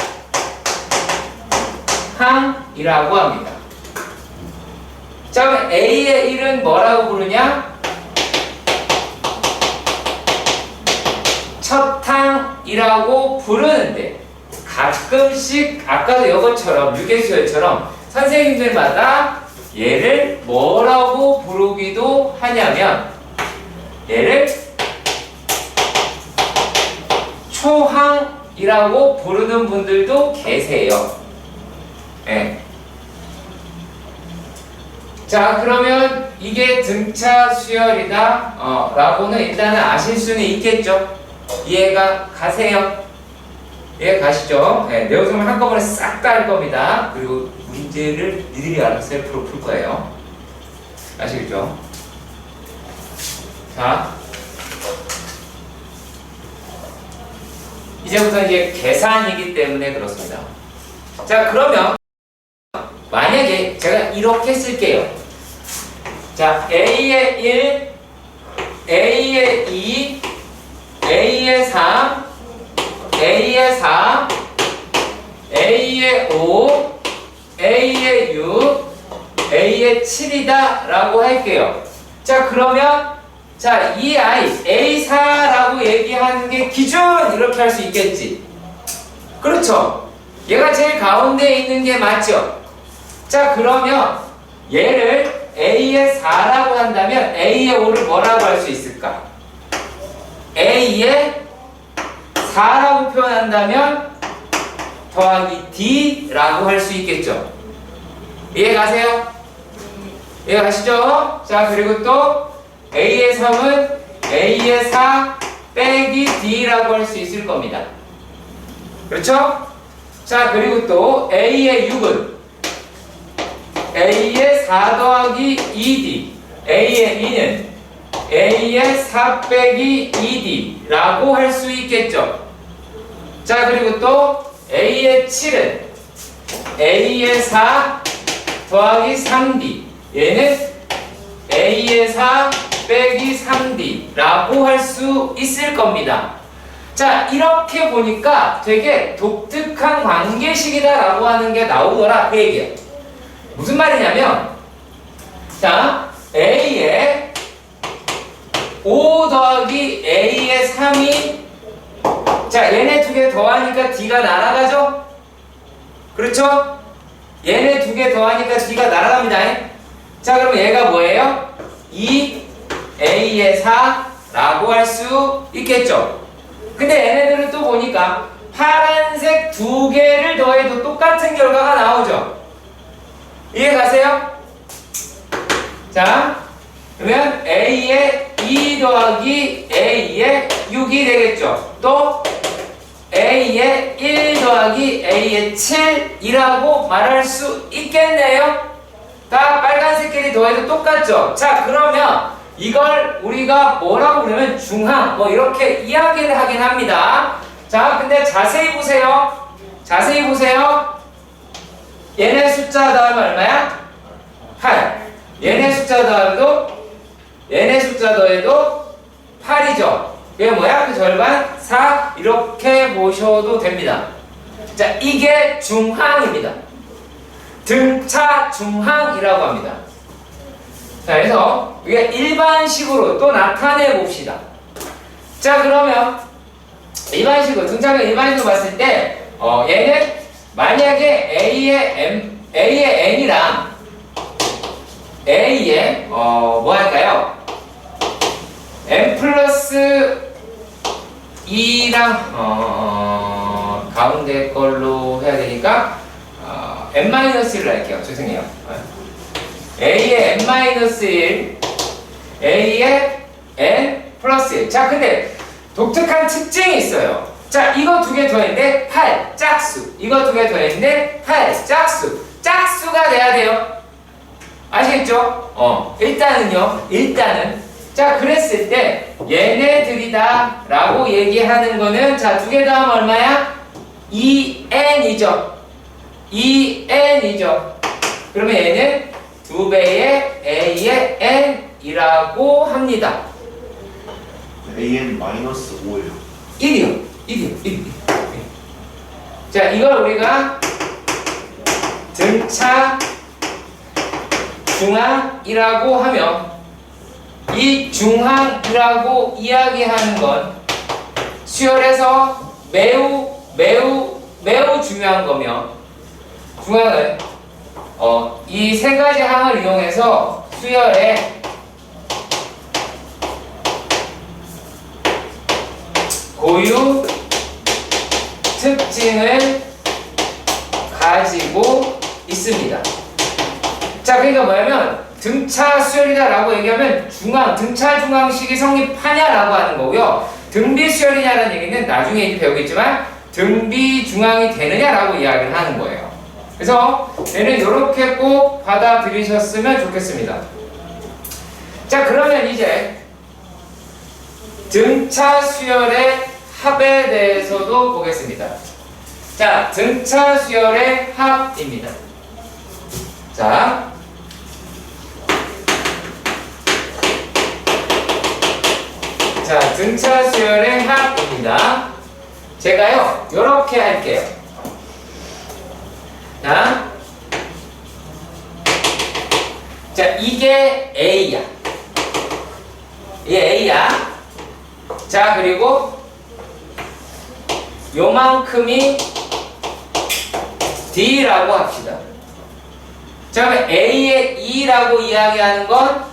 항이라고 합니다. 자, 그럼 a의 1은 뭐라고 부르냐? 첫 항이라고 부르는데, 가끔씩 아까도 이것처럼 유계수열처럼 선생님들마다 얘를 뭐라고 부르기도 하냐면 얘를 초항이라고 부르는 분들도 계세요. 네. 자, 그러면 이게 등차 수열이다 라고는 일단은 아실 수는 있겠죠. 이해가 가세요? 이해 가시죠? 네, 내용을 한꺼번에 싹 다 할 겁니다. 그리고 문제를 니들이 알아서 셀프로 풀 거예요. 아시겠죠? 자, 이제부터 이제 계산이기 때문에 그렇습니다. 자, 그러면 만약에 제가 이렇게 쓸게요. 자, a의 1, a의 2, a의 3, a의 4, a의 5, a의 6, a의 7이다 라고 할게요. 자, 그러면 자, 이 아이 A4라고 얘기하는 게 기준 이렇게 할 수 있겠지. 그렇죠? 얘가 제일 가운데에 있는 게 맞죠? 자, 그러면 얘를 A의 4라고 한다면 A의 5를 뭐라고 할 수 있을까? A의 4라고 표현한다면 더하기 D라고 할 수 있겠죠? 이해 가세요? 이해 가시죠? 자, 그리고 또 A의 3은 A의 4 빼기 D라고 할 수 있을 겁니다. 그렇죠? 자, 그리고 또 A의 6은 A의 4 더하기 2D, A의 2는 A의 4 빼기 2D라고 할 수 있겠죠. 자, 그리고 또 A의 7은 A의 4 더하기 3D, 얘는 A의 4 빼기 3D라고 할 수 있을 겁니다. 자, 이렇게 보니까 되게 독특한 관계식이다라고 하는 게 나오더라 그 얘기야. 무슨 말이냐면, 자, A의 5 더하기 A의 3이, 자, 얘네 두 개 더하니까 D가 날아가죠? 그렇죠? 얘네 두 개 더하니까 D가 날아갑니다. 자, 그럼 얘가 뭐예요? 2A의 4라고 할 수 있겠죠? 근데 얘네들은 또 보니까 파란색 두 개를 더해도 똑같은 결과가 나오죠? 이해 가세요? 자, 그러면 A의 2 더하기 A의 6이 되겠죠? 또 A의 1 더하기 더하기 A의 7이라고 말할 수 있겠네요. 다 빨간색 길이 더해도 똑같죠? 자, 그러면 이걸 우리가 뭐라고 부르면 중항, 뭐 이렇게 이야기를 하긴 합니다. 자, 근데 자세히 보세요. 자세히 보세요. 얘네 숫자 더하면 얼마야? 8. 얘네 숫자 더해도 8이죠. 그게 뭐야? 그 절반 4 이렇게 보셔도 됩니다. 자, 이게 중항입니다. 등차 중항이라고 합니다. 자, 그래서 이게 일반식으로 또 나타내 봅시다. 자, 그러면 일반식으로 등차를 일반식으로 봤을 때 얘는 만약에 A의 N이랑 A의 뭐 할까요? N 플러스 2랑 가운데 걸로 해야 되니까 N-1을 할게요. 죄송해요. A의 N-1, A의 N 플러스 1. 자, 근데 독특한 특징이 있어요. 자, 이거 두 개 더했는데 8, 짝수. 이거 두 개 더했는데 8, 짝수. 짝수가 돼야 돼요. 아시겠죠? 일단은. 자, 그랬을 때 얘네들이다 라고 얘기하는 거는 자, 두 개 더하면 얼마야? 2n이죠. 2n이죠. 그러면 얘는 2배의 A의 n이라고 합니다. AN-5예요. 1이요. 1. 자, 이걸 우리가 등차 중항이라고 하면 이 중항이라고 이야기하는 건 수열에서 매우 중요한 거며 중항은 이 세 가지 항을 이용해서 수열의 고유 특징을 가지고 있습니다. 자, 그러니까 뭐냐면 등차 수열이다라고 얘기하면 등차 중항식이 성립하냐라고 하는 거고요. 등비 수열이냐라는 얘기는 나중에 이제 배우겠지만 등비 중항이 되느냐라고 이야기를 하는 거예요. 그래서 얘는 이렇게 꼭 받아들이셨으면 좋겠습니다. 자, 그러면 이제 등차 수열의 합에 대해서도 보겠습니다. 자, 등차 수열의 합입니다. 자, 등차 수열의 합입니다. 제가요, 요렇게 할게요. 자, 이게 A야. 이게 A야. 자, 그리고 요만큼이 D라고 합시다. 자, 그러면 A의 2라고 이야기하는 건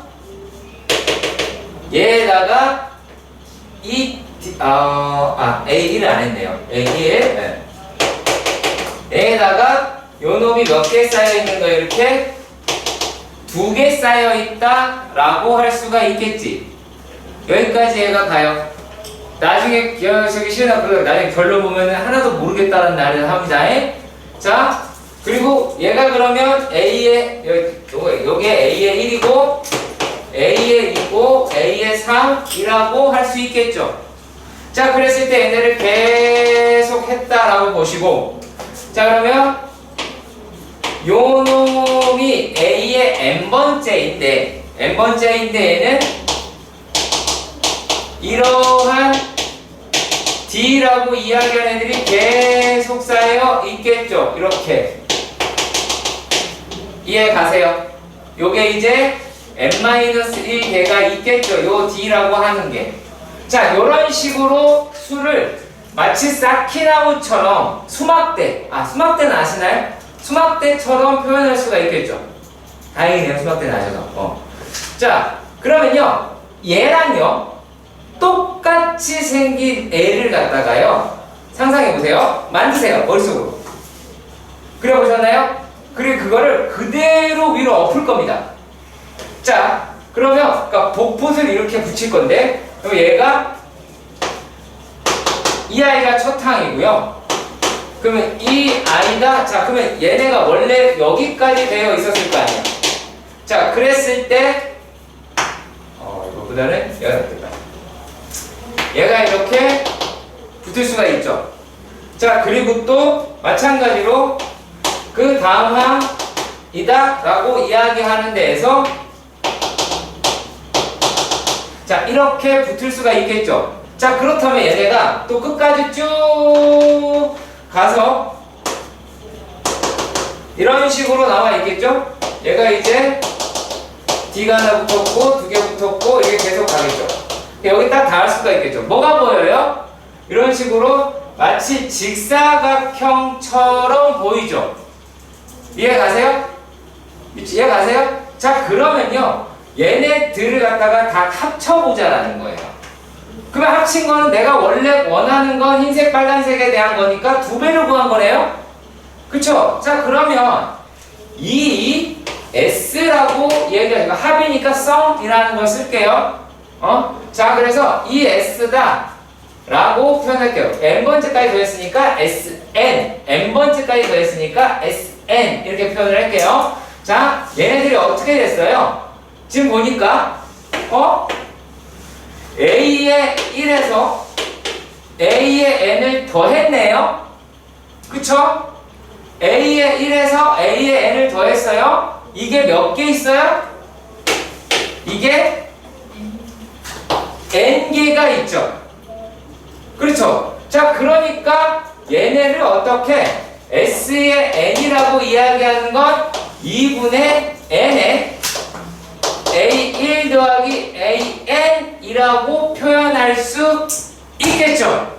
얘에다가 A1을 안 했네요. A1. A에다가 요 놈이 몇 개 쌓여 있는 거예요? 이렇게 2개 쌓여 있다 라고 할 수가 있겠지. 여기까지 얘가 가요. 나중에 저기 시연아 그래 나중에 결론 보면 하나도 모르겠다는 말을 합니다. 자, 그리고 얘가 그러면 A의 요게 A의 1이고 A의 2고 A의 3이라고 할 수 있겠죠. 자, 그랬을 때 얘네를 계속 했다라고 보시고, 자, 그러면 요 놈이 A의 n번째인데 얘는 이러한 D라고 이야기하는 애들이 계속 쌓여 있겠죠. 이렇게 이해 가세요? 요게 이제 n-1개가 있겠죠. 요 D라고 하는 게. 자, 요런 식으로 수를 마치 사키나무처럼 수막대는 아시나요? 수막대처럼 표현할 수가 있겠죠. 다행이네요. 수막대는 아셔서. 자, 그러면요, 얘랑요 똑같이 생긴 애를 갖다가요 상상해보세요. 만드세요. 머릿속으로. 그려보셨나요? 그리고 그거를 그대로 위로 엎을 겁니다. 자, 그러면 그러니까 복붙을 이렇게 붙일 건데, 그럼 얘가 이 아이가 첫 항이고요. 그러면 이 i다. 자, 그러면 얘네가 원래 여기까지 되어 있었을 거 아니야. 자, 그랬을 때 이거보다는 얘가 낫겠다. 얘가 이렇게 붙을 수가 있죠. 자, 그리고 또 마찬가지로 그 다음 항이다 라고 이야기하는 데에서 자, 이렇게 붙을 수가 있겠죠. 자, 그렇다면 얘네가 또 끝까지 쭉 가서 이런 식으로 나와 있겠죠. 얘가 이제 D가 하나 붙었고 2개 붙었고 이렇게 계속 가겠죠. 여기 딱 닿을 수가 있겠죠. 뭐가 보여요? 이런 식으로 마치 직사각형처럼 보이죠. 이해 가세요? 이해 가세요? 자, 그러면요 얘네들을 갖다가 다 합쳐보자라는 거예요. 그러면 합친 거는 내가 원래 원하는 건 흰색 빨간색에 대한 거니까 2배를 구한 거네요. 그쵸? 자, 그러면 이 S라고 얘기하니까 합이니까 썸이라는 걸 쓸게요. 자, 그래서 이 S다 라고 표현할게요. n번째까지 더했으니까 Sn, n번째까지 더했으니까 Sn 이렇게 표현을 할게요. 자, 얘네들이 어떻게 됐어요? 지금 보니까 A의 1에서 A의 n을 더했네요. 그쵸? A의 1에서 A의 n을 더했어요. 이게 몇 개 있어요? 이게 n개가 있죠. 그렇죠? 자, 그러니까 얘네를 어떻게 S의 n이라고 이야기하는 건 2분의 n에 A1 더하기 AN이라고 표현할 수 있겠죠?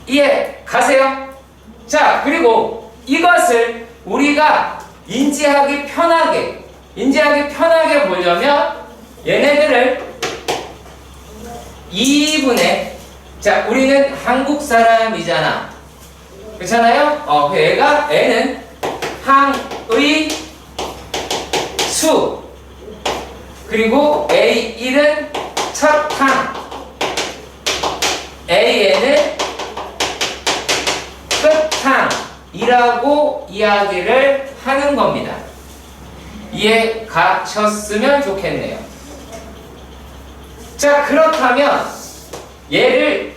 이해 가세요? 자, 그리고 이것을 우리가 인지하기 편하게 보려면 얘네들을 2분의 자, 우리는 한국 사람이잖아. 그렇잖아요? 얘가 n은 항의 수 그리고 A1은 첫 항 AN은 끝항이라고 이야기를 하는 겁니다. 이해 가셨으면 좋겠네요. 자, 그렇다면 얘를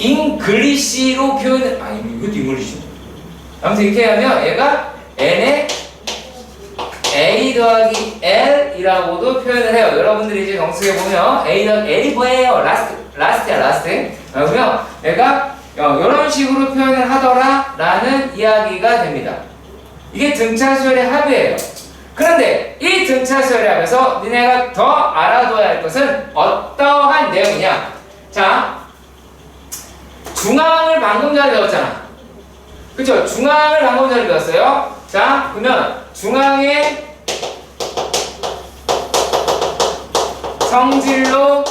잉글리시로 표현을 이것도 잉글리시 아무튼 이렇게 하면 얘가 n의 A 더하기 L이라고도 표현을 해요. 여러분들이 이제 정식에 보면 A 더하기 L 뭐예요? 라스트야. 그러면 얘가 이런 식으로 표현을 하더라 라는 이야기가 됩니다. 이게 등차수열의 합이에요. 그런데 이 등차수열의 합에서 니네가 더 알아둬야 할 것은 어떠한 내용이냐. 자, 중앙을 방금 전에 배웠잖아. 그쵸? 중앙을 방금 전에 배웠어요. 자, 그러면 중앙의 성질로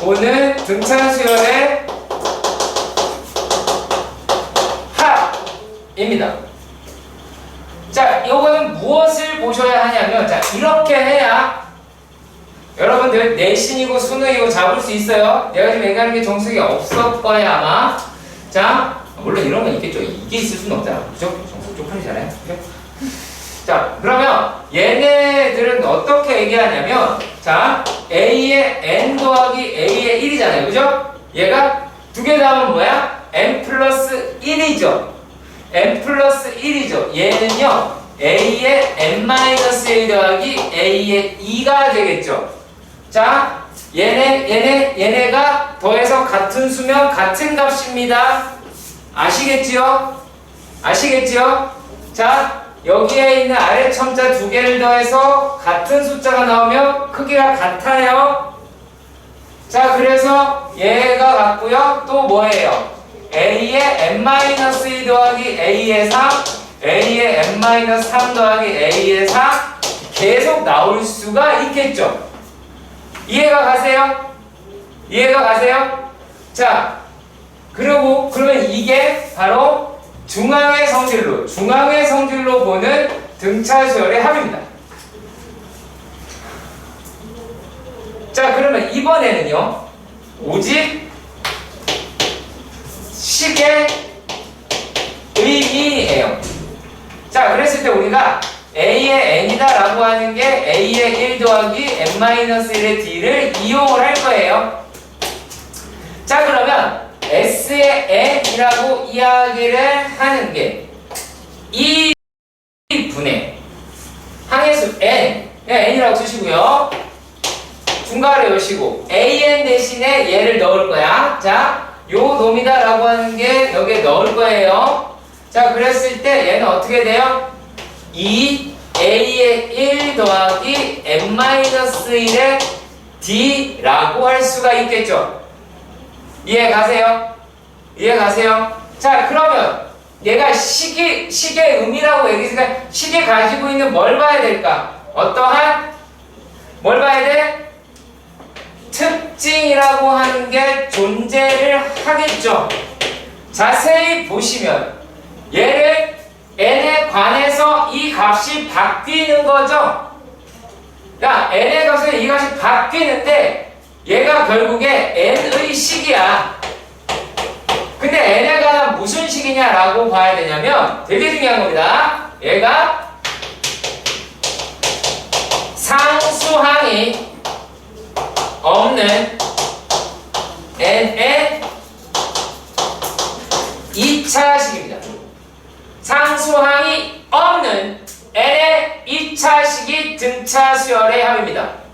보는 등차수열의 합입니다. 자, 이거는 무엇을 보셔야 하냐면, 자, 이렇게 해야 여러분들 내신이고 수능이고 잡을 수 있어요. 내가 지금 얘기하는 게 정석이 없을 거야 아마. 자, 물론 이런 건 있겠죠. 이게 있을 수는 없잖아. 그죠? 정석 쪽팔리잖아요. 그죠? 자, 그러면 얘네들은 어떻게 얘기하냐면, 자, A의 n 더하기 A의 1이잖아요. 그죠? 얘가 2개 다음은 뭐야? n 플러스 1이죠. n 플러스 1이죠. 얘는요, A의 n-1 더하기 A의 2가 되겠죠. 자, 얘네가 더해서 같은 수면 같은 값입니다. 아시겠지요? 자, 여기에 있는 아래 첨자 2개를 더해서 같은 숫자가 나오면 크기가 같아요. 자, 그래서 얘가 같고요. 또 뭐예요? A의 n-2 더하기 A의 3, A의 n-3 더하기 A의 4 계속 나올 수가 있겠죠. 이해가 가세요? 자, 그러면 이게 바로 중앙의 성질로 보는 등차수열의 합입니다. 자, 그러면 이번에는요, 오직 식의 의미예요. 자, 그랬을 때 우리가 A의 N이다 라고 하는 게 A의 1 더하기 N-1의 D를 이용을 할 거예요. 자, 그러면 S의 N이라고 이야기를 하는 게 이 분의 항해수 N, 그냥 N이라고 쓰시고요. 중괄호 여시고 AN 대신에 얘를 넣을 거야. 자, 요 놈이다 라고 하는 게 여기에 넣을 거예요. 자, 그랬을 때 얘는 어떻게 돼요? 2A의 1 더하기 N-1의 D라고 할 수가 있겠죠. 이해 가세요? 이해 가세요? 자, 그러면 얘가 식의 의미라고 얘기했으니까 식이 가지고 있는 뭘 봐야 될까? 어떠한 뭘 봐야 돼? 특징이라고 하는 게 존재를 하겠죠. 자세히 보시면 얘를 n에 관해서 이 값이 바뀌는 거죠. 야, n의 값에 이 값이 바뀌는데 얘가 결국에 n의 식이야. 근데 n에 관한 무슨 식이냐라고 봐야 되냐면 되게 중요한 겁니다. 얘가 상수항이 없는 n의 2차식입니다. 상수항이 없는 n의 2차식이 등차 수열의 합입니다.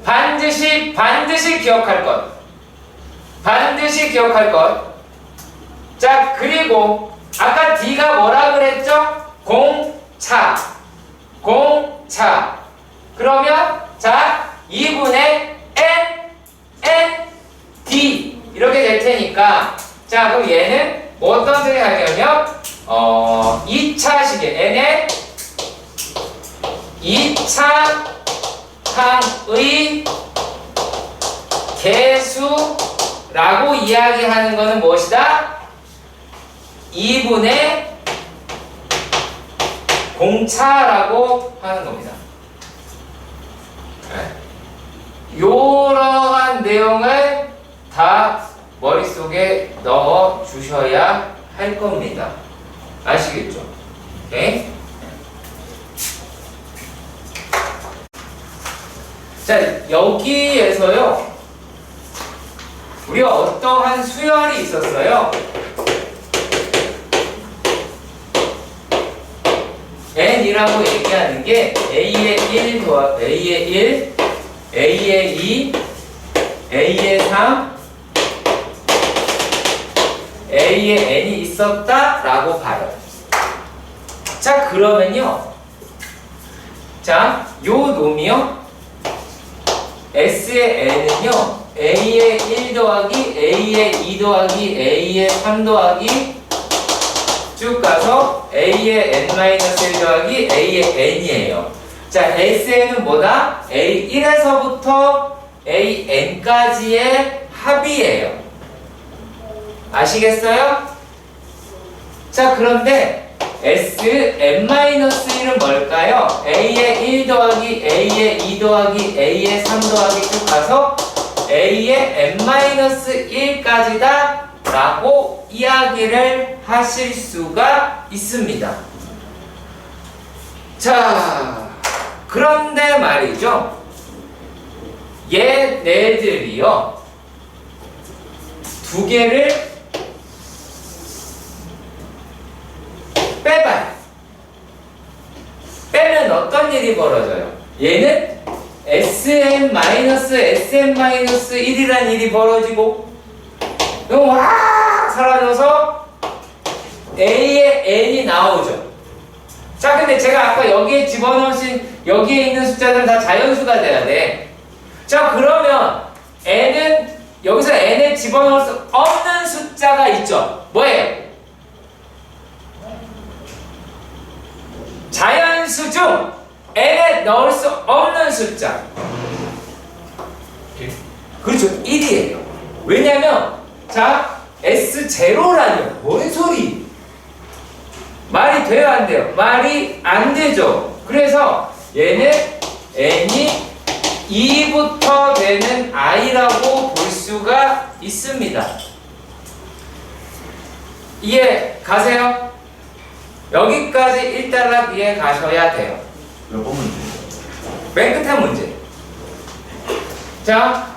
반드시 기억할 것. 반드시 기억할 것. 자, 그리고 아까 D가 뭐라 그랬죠? 공차. 그러면 자, 2분의 D 이렇게 될 테니까 자, 그럼 얘는 어떤 식이 하냐면 2차식의 n의 2차항의 개수라고 이야기하는 것은 무엇이다? 2분의 공차라고 하는 겁니다. 이러한 내용을 다 머릿속에 넣어 주셔야 할 겁니다. 아시겠죠? 오케이? 자, 여기에서요 우리가 어떠한 수열이 있었어요? n이라고 얘기하는 게 a의 1 더하기 a의 1, a의 2, a의 3, a의 n이 있었다라고 봐요. 자, 그러면요. 자, 요 놈이요. S의 n은요. a의 1 더하기 a의 2 더하기 a의 3 더하기 쭉 가서 a의 n-1 더하기 a의 n이에요. 자, SN은 뭐다? A1에서부터 AN까지의 합이에요. 아시겠어요? 자, 그런데 Sn-1은 뭘까요? A의 1 더하기 A의 2 더하기 A의 3 더하기 쭉 가서 A의 n-1까지다 라고 이야기를 하실 수가 있습니다. 자, 그런데 말이죠. 얘네들이요. 두 개를 빼봐요. 빼면 어떤 일이 벌어져요? 얘는 SM-SM-1이란 일이 벌어지고 이거 확 사라져서 A의 N이 나오죠. 자, 근데 제가 아까 여기에 집어넣으신 여기에 있는 숫자들은 다 자연수가 돼야 돼. 자, 그러면 N은 여기서 N에 집어넣을 수 없는 숫자가 있죠. 뭐예요? 자연수 중 N에 넣을 수 없는 숫자. 그렇죠. 1이에요. 왜냐면 자, S0라뇨. 뭔 소리? 말이 돼요, 안 돼요? 말이 안 되죠. 그래서 얘는 n이 2부터 되는 i라고 볼 수가 있습니다. 이해 가세요? 여기까지 1단락 이해 가셔야 돼요. 몇 번 문제? 맨 끝에 문제. 자,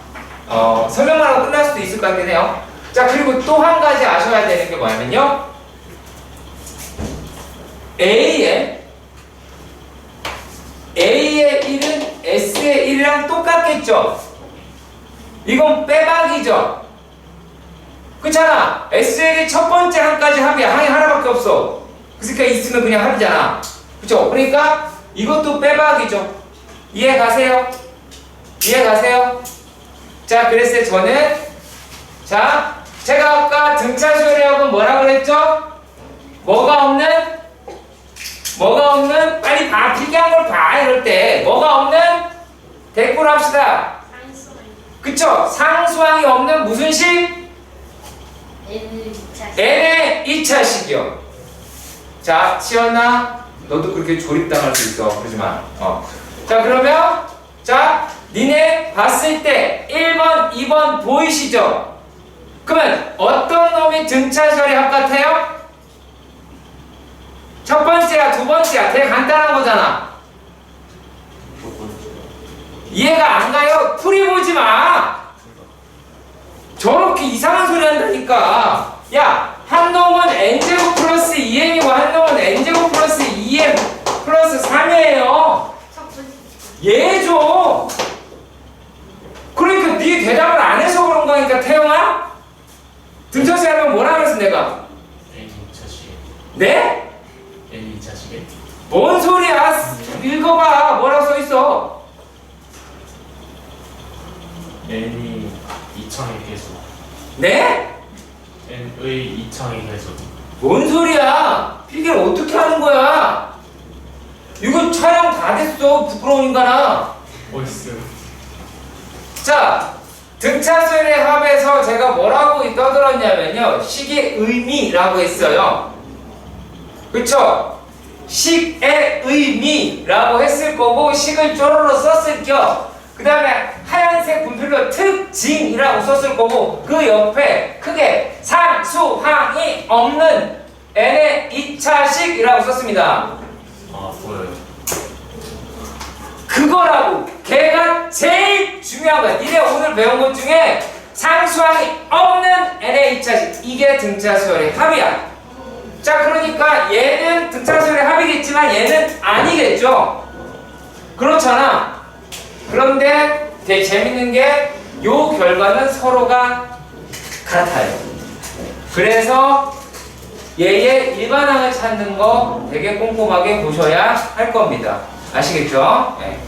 설명만 하고 끝날 수도 있을 것 같긴 해요. 자, 그리고 또 한 가지 아셔야 되는 게 뭐냐면요. A의 1은 S의 1이랑 똑같겠죠? 이건 빼박이죠? 그렇잖아. S의 1이 첫 번째 항까지 합이야. 항이 하나밖에 없어. 그러니까 있으면 그냥 합이잖아. 그쵸? 그러니까 이것도 빼박이죠. 이해 가세요? 이해 가세요? 자, 그랬을 때 저는, 자, 제가 아까 등차 수열이하고 뭐라 그랬죠? 뭐가 없는? 빨리 봐. 필기한 걸 봐. 이럴 때 뭐가 없는? 대꾸를 합시다. 그쵸? 상수항이 없는 무슨 식? n의 2차식이요. 자, 치연아, 너도 그렇게 조립당할 수 있어. 그러지 마. 자, 그러면, 자, 니네 봤을 때 1번, 2번 보이시죠? 그러면 어떤 놈이 등차수열이 합 같아요? 첫 번째야, 두 번째야. 되게 간단한 거잖아. 이해가 안 가요? 풀이 보지 마. 저렇게 이상한 소리 한다니까. 야, 한 놈은 n제곱 플러스 2m이고 한 놈은 n제곱 플러스 2m 플러스 3이에요. 얘죠. 그러니까 네 대답을 안 해서 그런 거니까 태영아. 등차수 하면 뭐라 그랬어 내가? N 2차식. 네? N 2차식에? 뭔 소리야? 읽어봐. 뭐라고 써있어? N이 2창의 개수. 네? N의 2창의 개수. 뭔 소리야? 필기를 어떻게 하는 거야? 이거 촬영 다 됐어. 부끄러운 인간아. 어딨어? 자, 등차수열의 합에서 제가 뭐라고 떠들었냐면요. 식의 의미라고 했어요. 그쵸? 식의 의미라고 했을 거고 식을 쪼로로 썼을 겸 그 다음에 하얀색 분필로 특징이라고 썼을 거고 그 옆에 크게 상수항이 없는 n의 2차식이라고 썼습니다. 아, 보여요. 그거라고. 걔가 제일 중요한 거야. 니네 오늘 배운 것 중에 상수항이 없는 n의 2차식. 이게 등차수열의 합이야. 자, 그러니까 얘는 등차수열의 합이겠지만 얘는 아니겠죠. 그렇잖아. 그런데 되게 재밌는 게 요 결과는 서로가 같아요. 그래서 얘의 일반항을 찾는 거 되게 꼼꼼하게 보셔야 할 겁니다. 아시겠죠? 네.